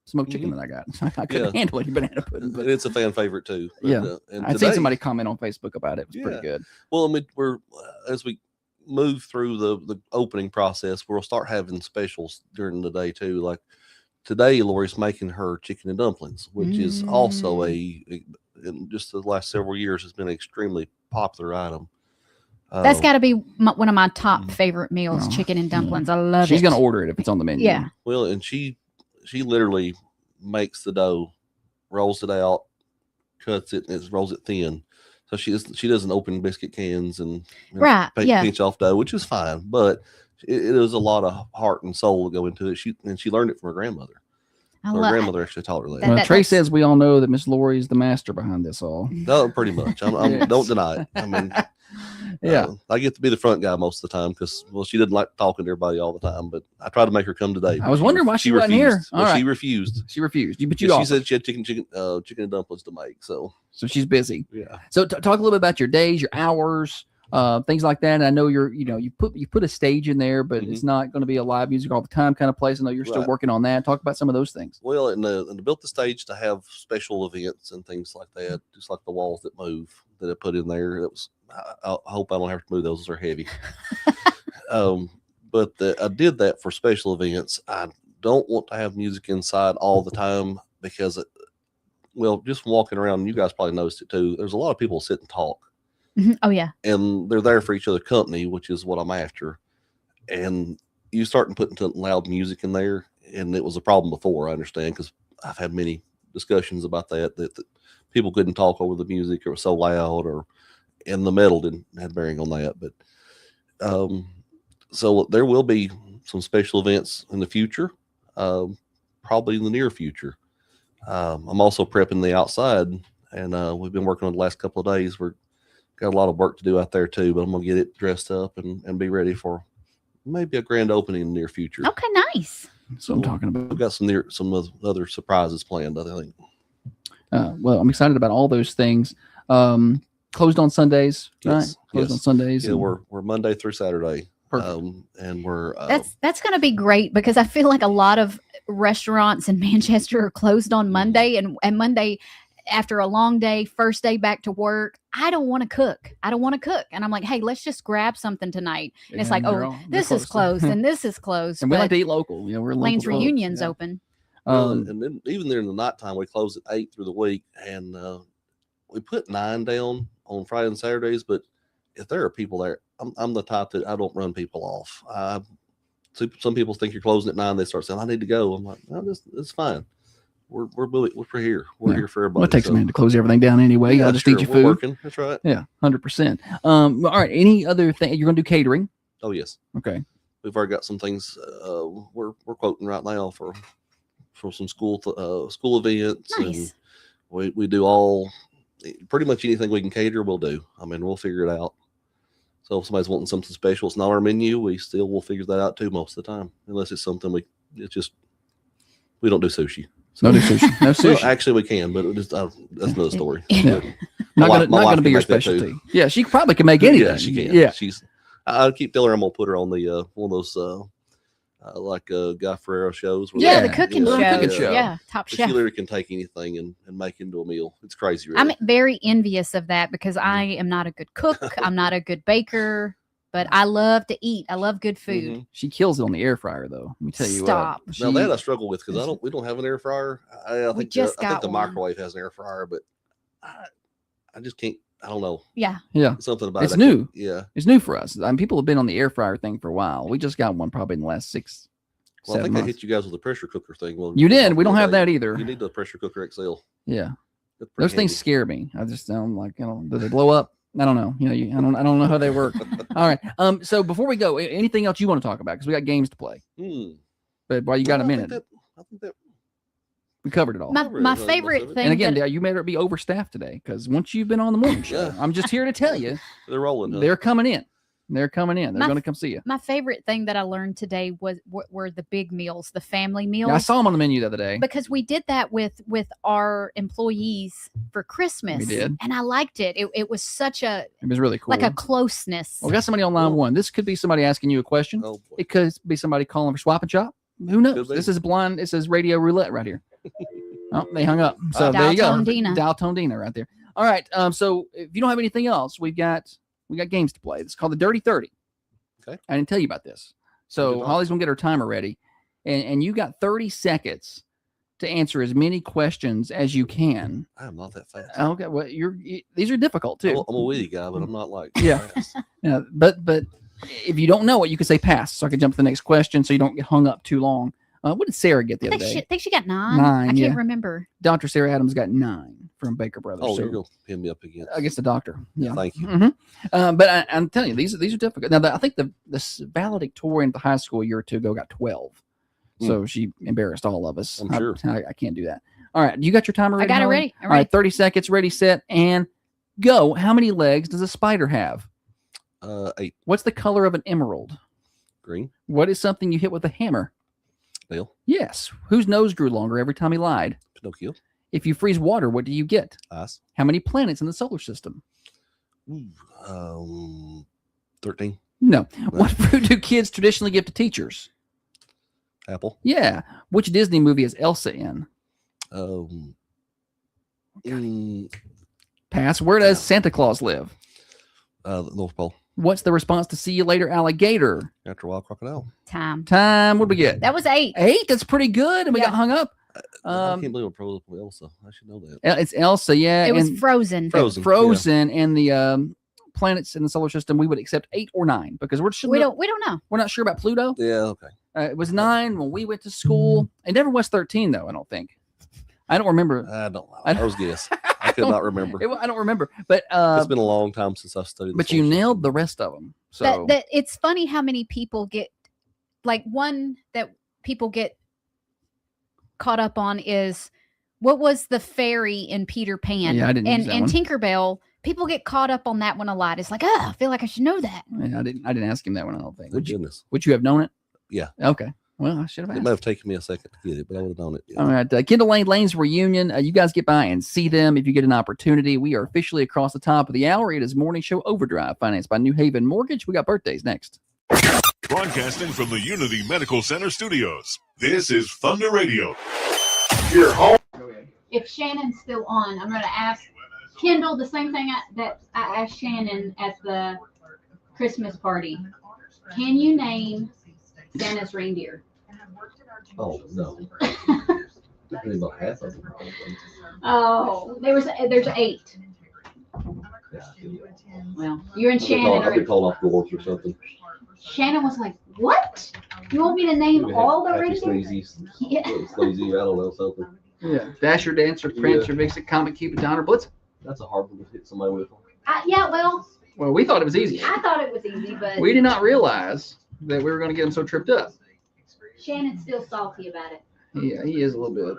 smoked chicken that I got. I couldn't handle any banana pudding. But it's a fan favorite too. But, I'd seen somebody comment on Facebook about it. It was pretty good. Well, I mean, we're as we move through the opening process, we'll start having specials during the day too. Like today, Lori's making her chicken and dumplings, which is also in just the last several years has been an extremely popular item. That's got to be one of my top favorite meals, chicken and dumplings. I love it. She's going to order it if it's on the menu. Yeah. Well, and she literally makes the dough, rolls it out, cuts it, and rolls it thin. So she doesn't open biscuit cans and pinch off dough, which is fine. But it is a lot of heart and soul to go into it. She learned it from her grandmother. Her grandmother actually taught her that. Trey says we all know that Miss Lori is the master behind this all. No, pretty much. Don't deny it. I mean, I get to be the front guy most of the time because she doesn't like talking to everybody all the time. But I tried to make her come today. I was wondering why she wasn't here. She refused. She refused. But she said she had chicken and dumplings to make. So she's busy. Yeah. So talk a little bit about your days, your hours. Things like that. And I know you put a stage in there, but it's not going to be a live music all the time kind of place. I know you're still working on that. Talk about some of those things. Well, and built the stage to have special events and things like that, just like the walls that move that I put in there. That was, I hope I don't have to move those. Those are heavy. But I did that for special events. I don't want to have music inside all the time because just walking around, you guys probably noticed it too. There's a lot of people sit and talk. Oh yeah. And they're there for each other company, which is what I'm after. And you start putting loud music in there, and it was a problem before, I understand, because I've had many discussions about that people couldn't talk over the music, or it was so loud, and the metal didn't have bearing on that. But so there will be some special events in the future, probably in the near future. I'm also prepping the outside, and we've been working on the last couple of days. We're got a lot of work to do out there too, but I'm gonna get it dressed up and be ready for maybe a grand opening in the near future. Okay, nice. That's what I'm talking about. We've got some other surprises planned, I think. Well, I'm excited about all those things. Closed on Sundays, right? Yes, Closed on Sundays. Yeah, and- we're Monday through Saturday. Perfect. And we're That's going to be great because I feel like a lot of restaurants in Manchester are closed on Monday, and Monday after a long day, first day back to work, I don't want to cook. And I'm like, hey, let's just grab something tonight. And it's like, oh, this is closed and this is closed. And we like to eat local. You know, we're Lane's local Reunion's folks. open. well, and then even there in the nighttime, we close at 8 through the week, and we put 9 down on Friday and Saturdays. But if there are people there, I'm the type that I don't run people off. Some people think you're closing at 9. They start saying, "I need to go." I'm like, "No, it's fine. We're here. We're here for everybody." Well, it takes a minute to close everything down anyway. Yeah, I'll just sure. eat your We're food. working. That's right. Yeah, 100%. All right. Any other thing? You're going to do catering? Oh yes. Okay. We've already got some things we're quoting right now for some school events. Nice. And we do all pretty much anything we can cater, we'll do. I mean, we'll figure it out. So if somebody's wanting something special, it's not our menu, will figure that out too most of the time, unless it's something we don't do sushi. No sushi. No sushi. Well, actually, we can, but that's another story. Yeah. My Not wife going to be can your make that too. specialty. Yeah, she probably can make anything. Yeah, she can. Yeah. I keep telling her I'm gonna put her on the one of those like Guy Ferrero shows. Yeah, the cooking show. Yeah, Top She Chef. literally can take anything and make it into a meal. It's crazy. Really. I'm very envious of that because I am not a good cook. I'm not a good baker, but I love to eat. I love good food. She kills it on the air fryer, though. Let me tell you Stop. what. Now that I struggle with because we don't have an air fryer. I think the microwave has an air fryer, but I just can't. I don't know. Yeah. Something about it's it. new. Yeah. It's new for us. I mean, people have been on the air fryer thing for a while. We just got one probably in the last 6, Well, I 7 think months. I hit you guys with a pressure cooker thing. Well, You did. We don't have that either. You need the pressure cooker XL. Yeah. That's pretty Those things handy. scare me. I just don't like, do they blow up? I don't know. I don't know how they work. All right. So before we go, anything else you want to talk about? Because we got games to play. But while you got a minute, I think that we covered it all. My favorite thing. And again, you may be overstaffed today because once you've been on the morning show, I'm just here to tell you they're rolling. Huh? They're coming in. They're coming in. They're going to come see you. My favorite thing that I learned today were the big meals, the family meals. Yeah, I saw them on the menu the other day. Because we did that with our employees for Christmas. We did. And I liked it. It was such a It was really cool. like a closeness. Well, we got somebody on line one. This could be somebody asking you a question. Oh, it could be somebody calling for swap and shop. Who knows? Could be. This is blind. This is radio roulette right here. Oh, they hung up. So there you go. Dial-tone Dina. Dial-tone Dina right there. All right. So if you don't have anything else, we got games to play. It's called the Dirty 30. Okay. I didn't tell you about this. So Holly's gonna get her timer ready, and you got 30 seconds to answer as many questions as you can. I am not that fast. Okay. Well, these are difficult too. I'm a witty guy, but I'm not like Yeah. fast. Yeah. But if you don't know it, you can say pass, so I can jump to the next question, so you don't get hung up too long. What did Sarah get the other day? I think she got 9. 9. I can't yeah. remember. Dr. Sarah Adams got 9 from Baker Brothers. Oh, so you're gonna pin me up again. against the doctor. Yeah. Thank you. Mm-hmm. But I'm telling you, these are difficult. Now, I think the valedictorian at the high school a year or two ago got 12. So she embarrassed all of us. I'm sure. I can't do that. All right. You got your timer ready? I got it Holly? ready. I'm All right. ready. 30 seconds. Ready, set, and go. How many legs does a spider have? 8. What's the color of an emerald? Green. What is something you hit with a hammer? Nail. Yes. Whose nose grew longer every time he lied? Pinocchio. If you freeze water, what do you get? Ice. How many planets in the solar system? 13. No. What fruit do kids traditionally give to teachers? Apple. Yeah. Which Disney movie is Elsa in? Pass. Where does Santa Claus live? The North Pole. What's the response to see you later, alligator? After a while, crocodile. Time. What did we get? That was 8. 8? That's pretty good. And we got hung up. I can't believe I froze up with Elsa. I should know that. It's Elsa, yeah. It was and Frozen. Frozen, and the planets in the solar system, we would accept 8 or 9 because We don't know. We're not sure about Pluto. Yeah, okay. It was 9 when we went to school. It never was 13 though. I don't think. I don't remember. I don't know. I was guess. I could not remember. I don't remember. But it's been a long time since I've studied. But you nailed the rest of them. So that it's funny how many people get one that people get caught up on is what was the fairy in Peter Pan? Yeah, I didn't use that and one. Tinkerbell. people get caught up on that one a lot. It's like, I feel like I should know that. Yeah, I didn't ask him that one. I don't think. Good goodness. Would you have known it? Yeah. Okay. Well, I should have asked. It might have taken me a second to get it, but I would have known it. Yeah. All right. Kendall Lane's reunion. You guys get by and see them if you get an opportunity. We are officially across the top of the hour. It is Morning Show Overdrive, financed by New Haven Mortgage. We got birthdays next. Broadcasting from the Unity Medical Center studios. This is Thunder Radio. You're home. If Shannon's still on, I'm going to ask Kendall the same thing that I asked Shannon at the Christmas party. Can you name Santa's reindeer? Oh, no. There's about half of them. Oh, there's 8. Well, you and Shannon I'll be called off doors or something. Shannon was like, "What? You want me to name all the reindeer?" Yeah. Sleazy, I don't know, something. Yeah. Dasher, Dancer, Prancer, Vixen, Comet, Cupid, Donner, Blitzen. That's a hard one to hit somebody with. Yeah, well, we thought it was easy. I thought it was easy, but we did not realize that we were going to get him so tripped up. Shannon's still salty about it. Yeah, he is a little bit.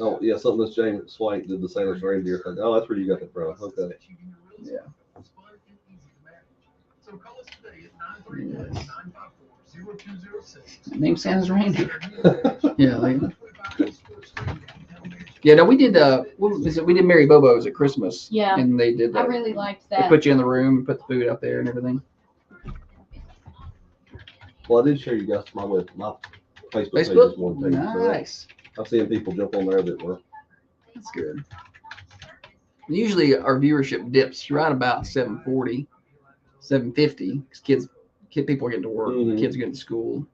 Oh, yeah, something that James White did the Santa's reindeer thing. Oh, that's where you got it from. Okay. Yeah. Name Santa's reindeer. Yeah. Yeah, no, we did. What was it? We did Mary Bobo's at Christmas. Yeah. And they did. I really liked that. They put you in the room and put the food out there and everything. Well, I did share you guys my Facebook page this morning. Nice. I've seen people jump on there that were. That's good. Usually our viewership dips right about 7:40, 7:50 because people are getting to work, kids are getting to school.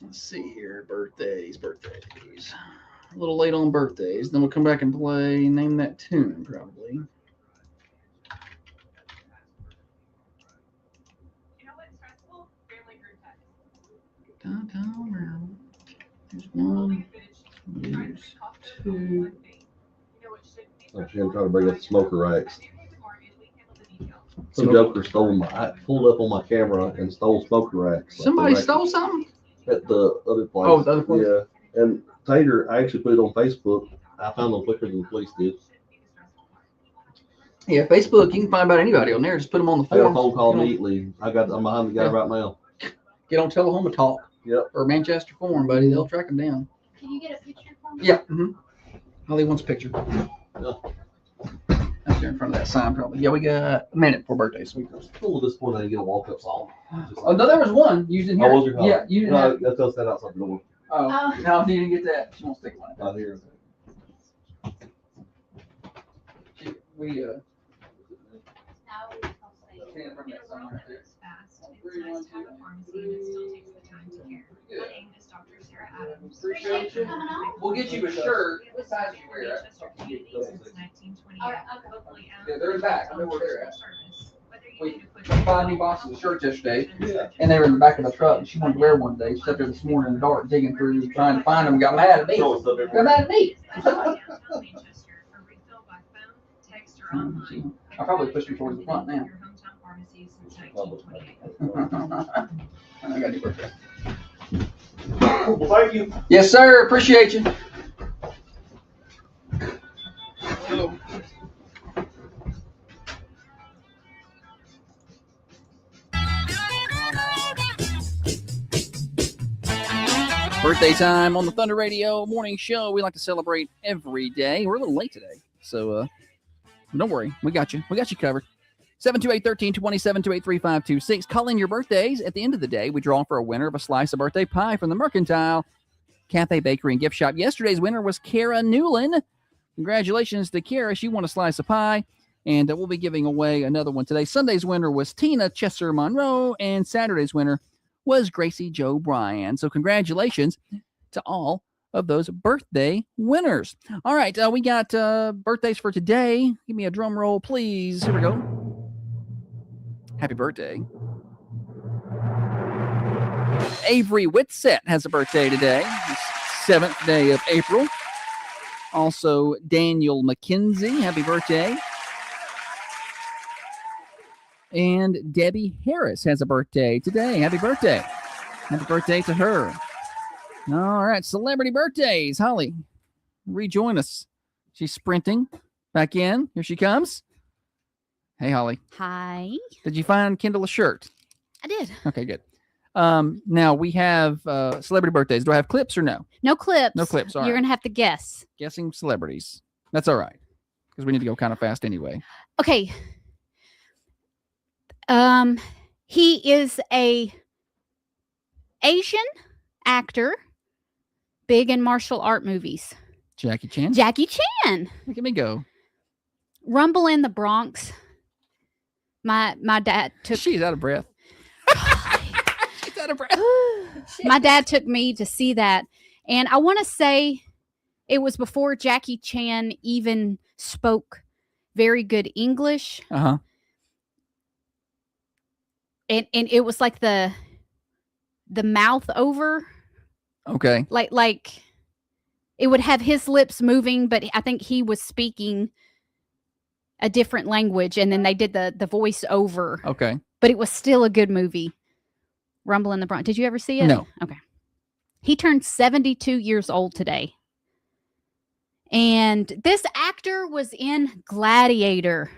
Let's see here, birthdays. A little late on birthdays. Then we'll come back and play Name That Tune probably. There's one. There's 2. I'm trying to bring up the smoker racks. Some joker I pulled up on my camera and stole smoker racks. Somebody stole something? At the other place. Oh, the other place? Yeah. And Tater, I actually put it on Facebook. I found them quicker than the police did. Yeah, Facebook, you can find about anybody on there. Just put them on the I got a forum. phone call immediately. I'm behind the guy right now. Get on Telehoma Talk. Yep. Or Manchester Forum, buddy. They'll track them down. Can you get a picture from me? Yeah. Holly wants a picture. Yeah. Up there in front of that sign, probably. Yeah, we got a minute for birthdays. A little disappointed I didn't get a walk-up song. Oh, no, there was one used in here. Oh, was there? Yeah, you didn't have. That's us that outside the door. Oh, no, you didn't get that. She wants to take one. Out here. We, We'll get you a shirt. What size you wear? Yeah, they're in the back. I know where they're at. We took 5 new boxes of shirts yesterday, and they were in the back of the truck. And she wanted to wear one day. She sat there this morning in the dark, digging through, trying to find them. Got mad at me. Got mad at me. I probably pushed her towards the front now. I got your birthday. Well, thank you. Yes, sir. Appreciate you. Birthday time on the Thunder Radio Morning Show. We like to celebrate every day. We're a little late today, so don't worry. We got you. We got you covered. 728-1320, 728-3526. Call in your birthdays. At the end of the day, we draw for a winner of a slice of birthday pie from the Mercantile Cafe, Bakery, and Gift Shop. Yesterday's winner was Kara Newland. Congratulations to Kara. She won a slice of pie, and we'll be giving away another one today. Sunday's winner was Tina Chesser Monroe, and Saturday's winner was Gracie Joe Bryan. So congratulations to all of those birthday winners. All right, we got birthdays for today. Give me a drum roll, please. Here we go. Happy birthday. Avery Whitsett has a birthday today. It's 7th day of April. Also, Daniel McKenzie, happy birthday. And Debbie Harris has a birthday today. Happy birthday. Happy birthday to her. All right, celebrity birthdays. Holly, rejoin us. She's sprinting. back in. Here she comes. Hey, Holly. Hi. Did you find Kendall a shirt? I did. Okay, good. Now we have celebrity birthdays. Do I have clips or no? No clips. No clips. All You're right. going to have to guess. Guessing celebrities. That's all right. Because we need to go kind of fast anyway. Okay. He is a Asian actor, big in martial art movies. Jackie Chan? Jackie Chan. Look at me go. Rumble in the Bronx. My dad took... She's out of breath. She's out of breath. My dad took me to see that. And I want to say it was before Jackie Chan even spoke very good English. Uh-huh. And it was like the mouth over. Okay. Like it would have his lips moving, but I think he was speaking a different language, and then they did the voice over. Okay. But it was still a good movie. Rumble in the Bronx. Did you ever see it? No. Okay. He turned 72 years old today. And this actor was in Gladiator.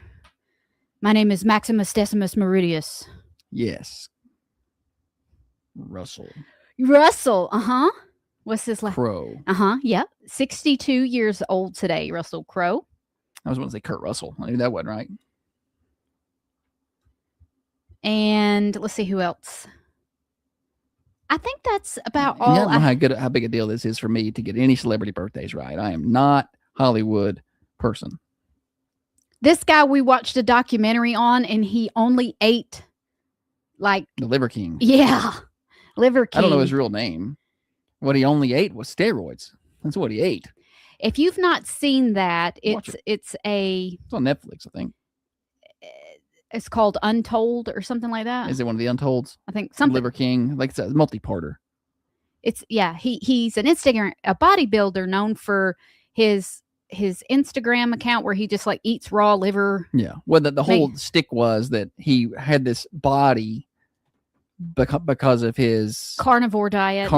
My name is Maximus Decimus Meridius. Yes. Russell. Uh-huh. What's his last? Crowe. Uh-huh. Yep. 62 years old today, Russell Crowe. I was going to say Kurt Russell. I knew that wasn't right. And let's see who else. I think that's about all. I don't know how big a deal this is for me to get any celebrity birthdays right. I am not Hollywood person. This guy we watched a documentary on, and he only ate like the Liver King. Yeah, Liver King. I don't know his real name. What he only ate was steroids. That's what he ate. If you've not seen that, it's It's on Netflix, I think. It's called Untold or something like that. Is it one of the Untolds? I think something. Liver King, like it's a multi-parter. It's he's an a bodybuilder known for his Instagram account where he just like eats raw liver. Yeah. Well, the whole stick was that he had this body because of his carnivore diet.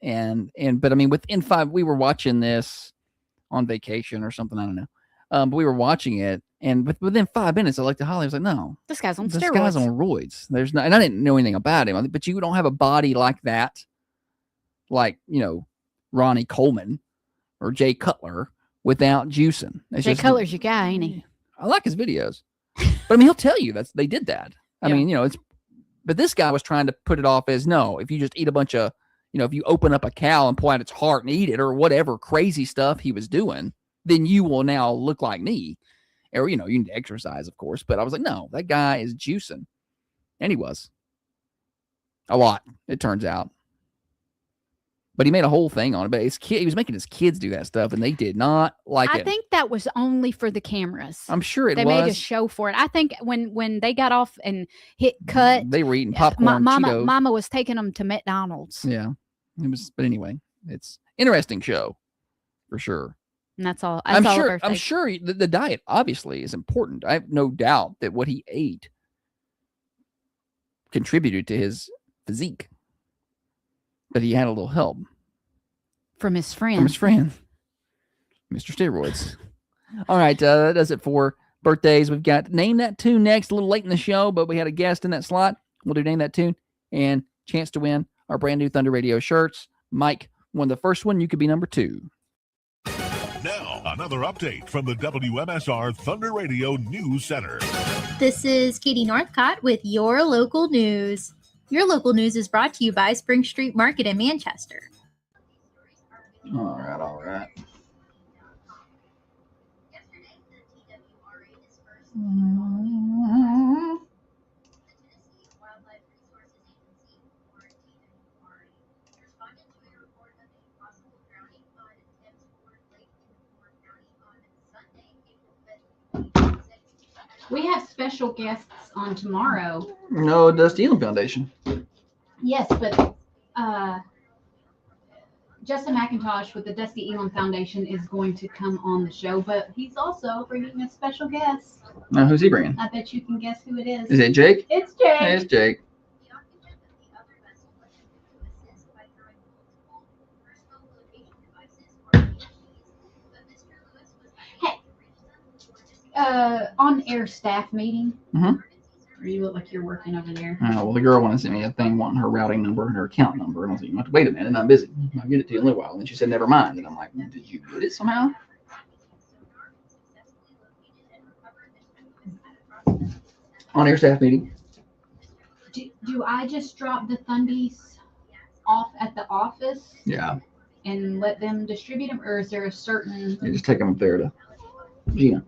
But I mean, within we were watching this on vacation or something. I don't know. But we were watching it, and within 5 minutes, I looked at Holly. I was like, "No, this guy's on steroids. This guy's on roids." There's no, and I didn't know anything about him. But you don't have a body like that, like Ronnie Coleman or Jay Cutler, without juicing. Jay Cutler's your guy, ain't he? I like his videos, but I mean, he'll tell you they did that. I mean, it's. But this guy was trying to put it off as no. If you just eat a bunch of, if you open up a cow and pull out its heart and eat it, or whatever crazy stuff he was doing, then you will now look like me. Or, you need to exercise, of course. But I was like, no, that guy is juicing. And he was. A lot, it turns out. But he made a whole thing on it. But he was making his kids do that stuff, and they did not like it. I think that was only for the cameras. I'm sure they was. They made a show for it. I think when they got off and hit cut, they were eating popcorn. Mama was taking them to McDonald's. Yeah, it was. But anyway, it's interesting show for sure. And that's all. I'm sure the diet obviously is important. I have no doubt that what he ate contributed to his physique. But he had a little help. From his friend. Mr. Steroids. All right, that does it for birthdays. We've got Name That Tune next, a little late in the show, but we had a guest in that slot. We'll do Name That Tune and chance to win our brand new Thunder Radio shirts. Mike won the first one. You could be number 2. Now, another update from the WMSR Thunder Radio News Center. This is Katie Northcott with your local news. Your local news is brought to you by Spring Street Market in Manchester. All right. We have special guests on tomorrow. No, Dusty Elam Foundation. Yes, but Justin McIntosh with the Dusty Elam Foundation is going to come on the show, but he's also bringing a special guest. Now, who's he bringing? I bet you can guess who it is. Is it Jake? It's Jake. Hey, it's Jake. On-air staff meeting. Mhm. Or you look like you're working over there. Well, the girl wanted to send me a thing wanting her routing number and her account number. And I was like, wait a minute, I'm busy. I'll get it to you in a little while. And then she said, never mind. And I'm like, did you get it somehow? On-air staff meeting. Do I just drop the Thundies off at the office? Yeah. And let them distribute them? Or is there a certain... You just take them up there to Gina.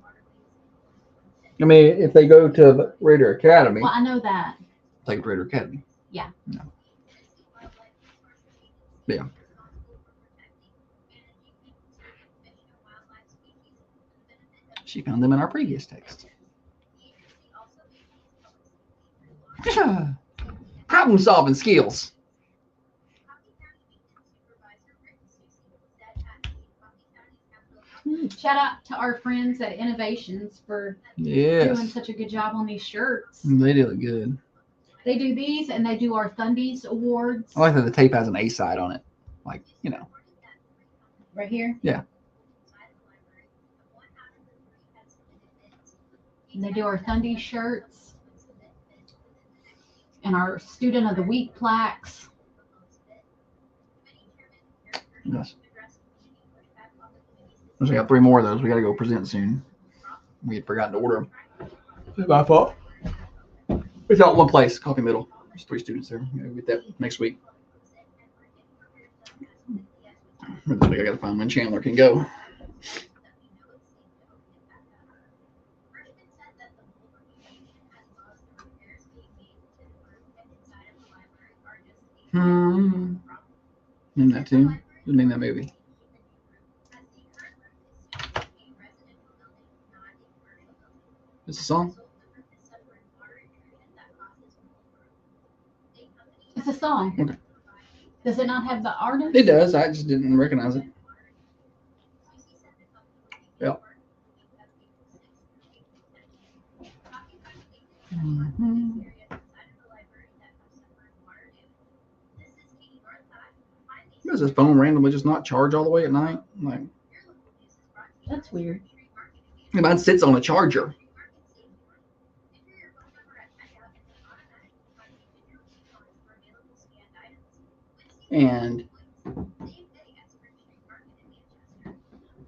I mean, if they go to Raider Academy. Well, I know that. Take it to Raider Academy. Yeah. No. Yeah. She found them in our previous text. Problem solving skills. Shout out to our friends at Innovations for Yes. doing such a good job on these shirts. They do look good. They do these and they do our Thundies awards. I like that the tape has an A side on it. Like, you know. Right here. Yeah. And they do our Thundies shirts. And our Student of the Week plaques. Yes. We got 3 more of those. We got to go present soon. We had forgotten to order them. It's my fault. It's out in one place, Coffee Middle. There's 3 students there. We'll get that next week. I got to find when Chandler can go. Name that too. Name that movie. It's a song. It's a song. Okay. Does it not have the artist? It does. I just didn't recognize it. Yeah. Does this phone randomly just not charge all the way at night? Like, That's weird. mine sits on a charger. And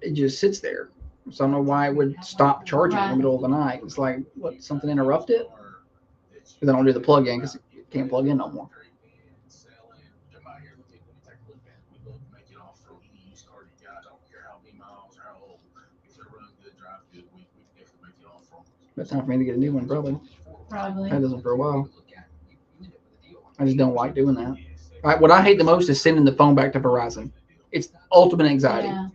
it just sits there. So I don't know why it would stop charging in the middle of the night. It's like, what, something interrupted? Because I don't do the plug in because it can't plug in no more. But time for me to get a new one, probably. Probably. Had this one for a while. I just don't like doing that. What I hate the most is sending the phone back to Verizon. It's ultimate anxiety. Yeah.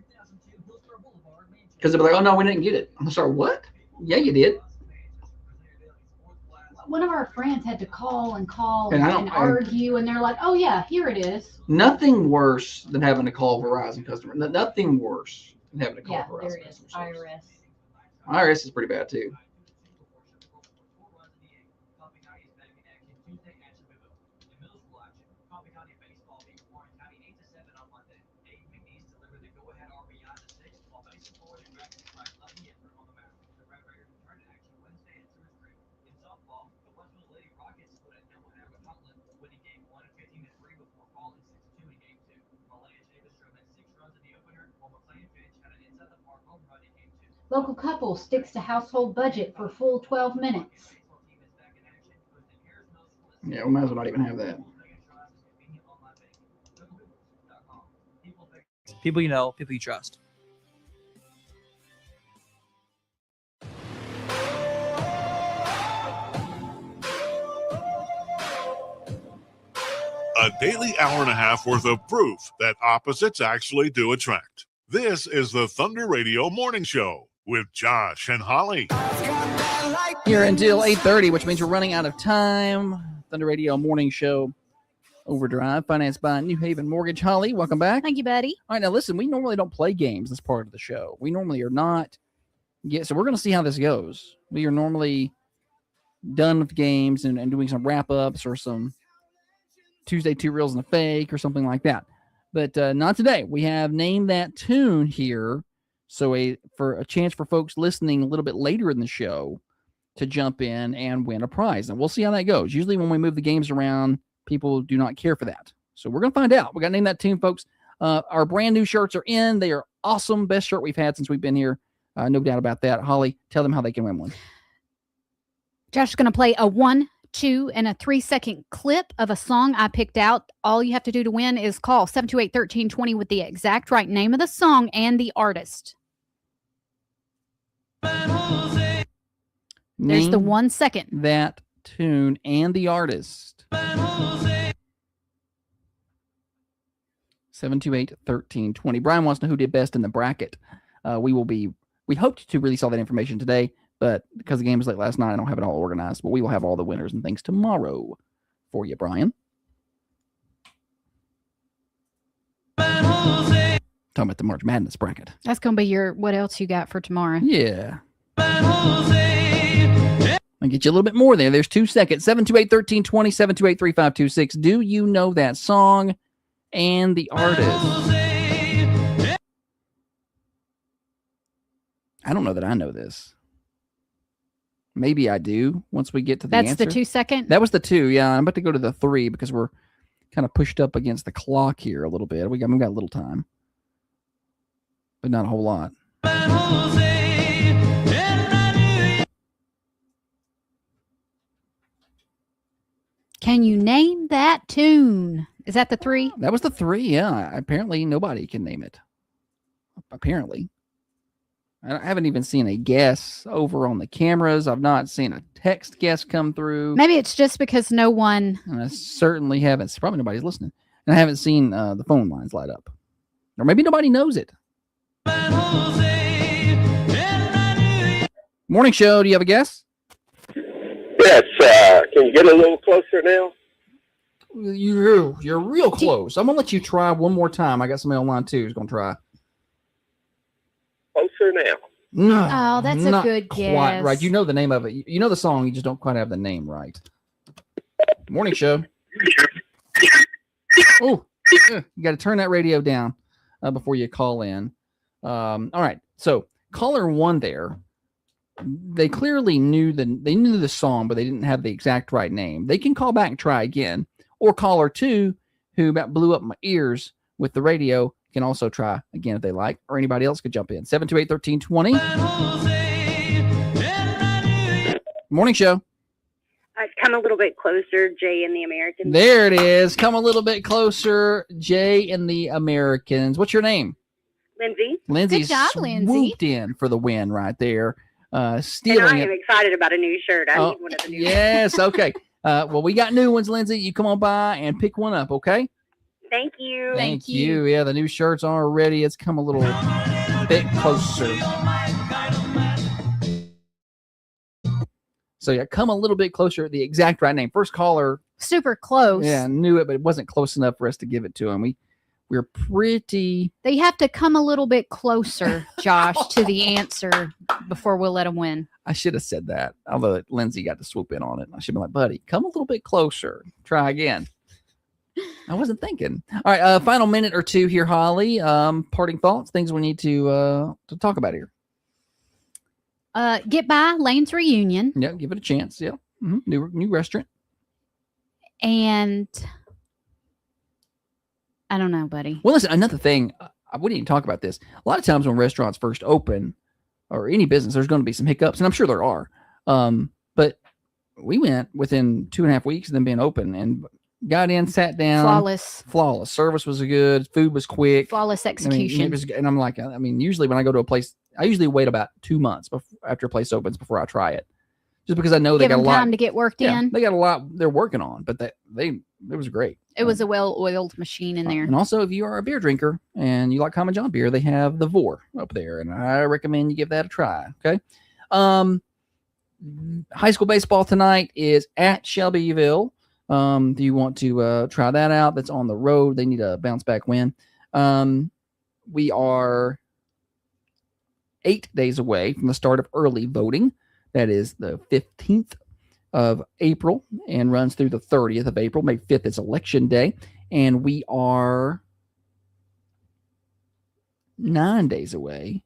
Because they'll be like, oh, no, we didn't get it. I'm sorry, what? Yeah, you did. One of our friends had to call and And argue, and they're like, oh, yeah, here it is. Nothing worse than having to call Verizon customer. Nothing worse than having to call Yeah, Verizon there it is. IRS. IRS is pretty bad, too. Local couple sticks to household budget for full 12 minutes. Yeah, we might as well not even have that. People you know, people you trust. A daily hour and a half worth of proof that opposites actually do attract. This is the Thunder Radio Morning Show with Josh and Holly. Here until 8:30, which means we're running out of time. Thunder Radio Morning Show Overdrive, financed by New Haven Mortgage. Holly, welcome back. Thank you, buddy. All right, now listen, we normally don't play games this part of the show. We normally are not. So we're going to see how this goes. We are normally done with games and doing some wrap-ups or some Tuesday 2 Reels and a Fake or something like that. But not today. We have Name That Tune here. So for a chance for folks listening a little bit later in the show to jump in and win a prize. And we'll see how that goes. Usually when we move the games around, people do not care for that. So we're going to find out. We got to name that tune, folks. Our brand new shirts are in. They are awesome. Best shirt we've had since we've been here. No doubt about that. Holly, tell them how they can win one. Josh is going to play a 1, 2, and a 3-second clip of a song I picked out. All you have to do to win is call 728-1320 with the exact right name of the song and the artist. There's the 1 second. That tune and the artist. 728-1320. Brian wants to know who did best in the bracket. We hoped to release all that information today, but because the game was late last night, I don't have it all organized. But we will have all the winners and things tomorrow for you, Brian. Talking about the March Madness bracket. That's going to be your what else you got for tomorrow. Yeah. I'll get you a little bit more there. There's 2 seconds. 728-1320, 728-3526. Do you know that song and the artist? I don't know that I know this. Maybe I do once we get to the answer. That's the 2 second? That was the 2, yeah. I'm about to go to the 3 because we're kind of pushed up against the clock here a little bit. We've got a little time, but not a whole lot. Can you name that tune? Is that the 3? That was the 3, yeah. Apparently nobody can name it. Apparently. I haven't even seen a guess over on the cameras. I've not seen a text guess come through. Maybe it's just because no one... And I certainly haven't. Probably nobody's listening. And I haven't seen the phone lines light up. Or maybe nobody knows it. Morning show. Do you have a guess? Yes. Can you get a little closer now? You're real close. I'm going to let you try one more time. I got somebody on line 2 who's going to try. Closer now. No. Oh, that's a good quite guess. right. You know the name of it. You know the song. You just don't quite have the name right. Morning show. Oh, you got to turn that radio down before you call in. All right. So caller 1 there. They clearly knew the song, but they didn't have the exact right name. They can call back and try again. Or caller 2, who about blew up my ears with the radio, can also try again if they like. Or anybody else could jump in. 728-1320. Morning show. Come a little bit closer, Jay and the Americans. There it is. Come a little bit closer, Jay and the Americans. What's your name? Lindsay. Lindsay Good job, Lindsay. swooped in for the win right there. And Stealing I am it. excited about a new shirt. I Oh, need one of the new yes, okay. Well, we got new ones, Lindsay. You come on by and pick one up, okay? Thank you. Thank you. Yeah, the new shirts are ready. It's come a little bit closer. So, yeah, come a little bit closer. The exact right name. First caller. Super close. Yeah, knew it, but it wasn't close enough for us to give it to him. We're pretty... They have to come a little bit closer, Josh, to the answer before we'll let them win. I should have said that, although Lindsay got to swoop in on it. I should be like, buddy, come a little bit closer. Try again. I wasn't thinking. All right, final minute or 2 here, Holly. Parting thoughts, things we need to talk about here. Get by Lane's Reunion. Yeah, give it a chance. Yeah, new restaurant. And I don't know, buddy. Well, listen, another thing, we didn't even talk about this. A lot of times when restaurants first open, or any business, there's going to be some hiccups, and I'm sure there are. But we went within 2.5 weeks of them being open, and got in, sat down. Flawless. Service was good. Food was quick. Flawless execution. And I'm like, usually when I go to a place, I usually wait about 2 months after a place opens before I try it. Just because I know they Give got a them lot. time to get worked in. They got a lot they're working on, but it was great. It was a well-oiled machine in there. And also, if you are a beer drinker and you like Common John beer, they have the Vor up there, and I recommend you give that a try. Okay. High school baseball tonight is at Shelbyville. Do you want to try that out? That's on the road. They need a bounce back win. We are 8 days away from the start of early voting. That is the 15th of April and runs through the 30th of April. May 5th is election day. And we are 9 days away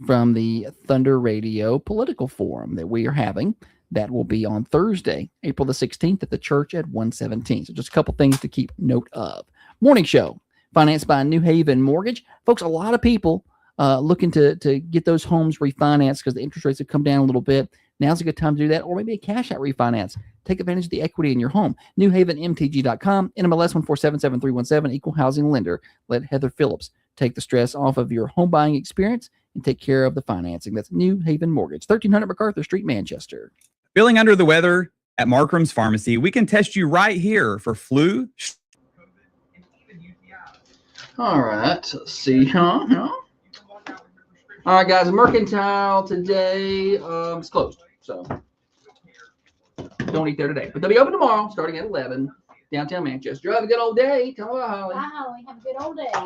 from the Thunder Radio Political Forum that we are having. That will be on Thursday, April the 16th at the church at 117. So just a couple things to keep note of. Morning show, financed by New Haven Mortgage. Folks, a lot of people looking to get those homes refinanced because the interest rates have come down a little bit. Now's a good time to do that, or maybe a cash out refinance. Take advantage of the equity in your home. NewHavenMTG.com, NMLS 1477317, equal housing lender. Let Heather Phillips take the stress off of your home buying experience and take care of the financing. That's New Haven Mortgage, 1300 MacArthur Street, Manchester. Feeling under the weather? At Markram's Pharmacy, we can test you right here for flu. All right. Let's see. All right, guys. Mercantile today is closed. So don't eat there today. But they'll be open tomorrow starting at 11, downtown Manchester. Have a good old day. Come on, Holly. Bye, Holly. Have a good old day.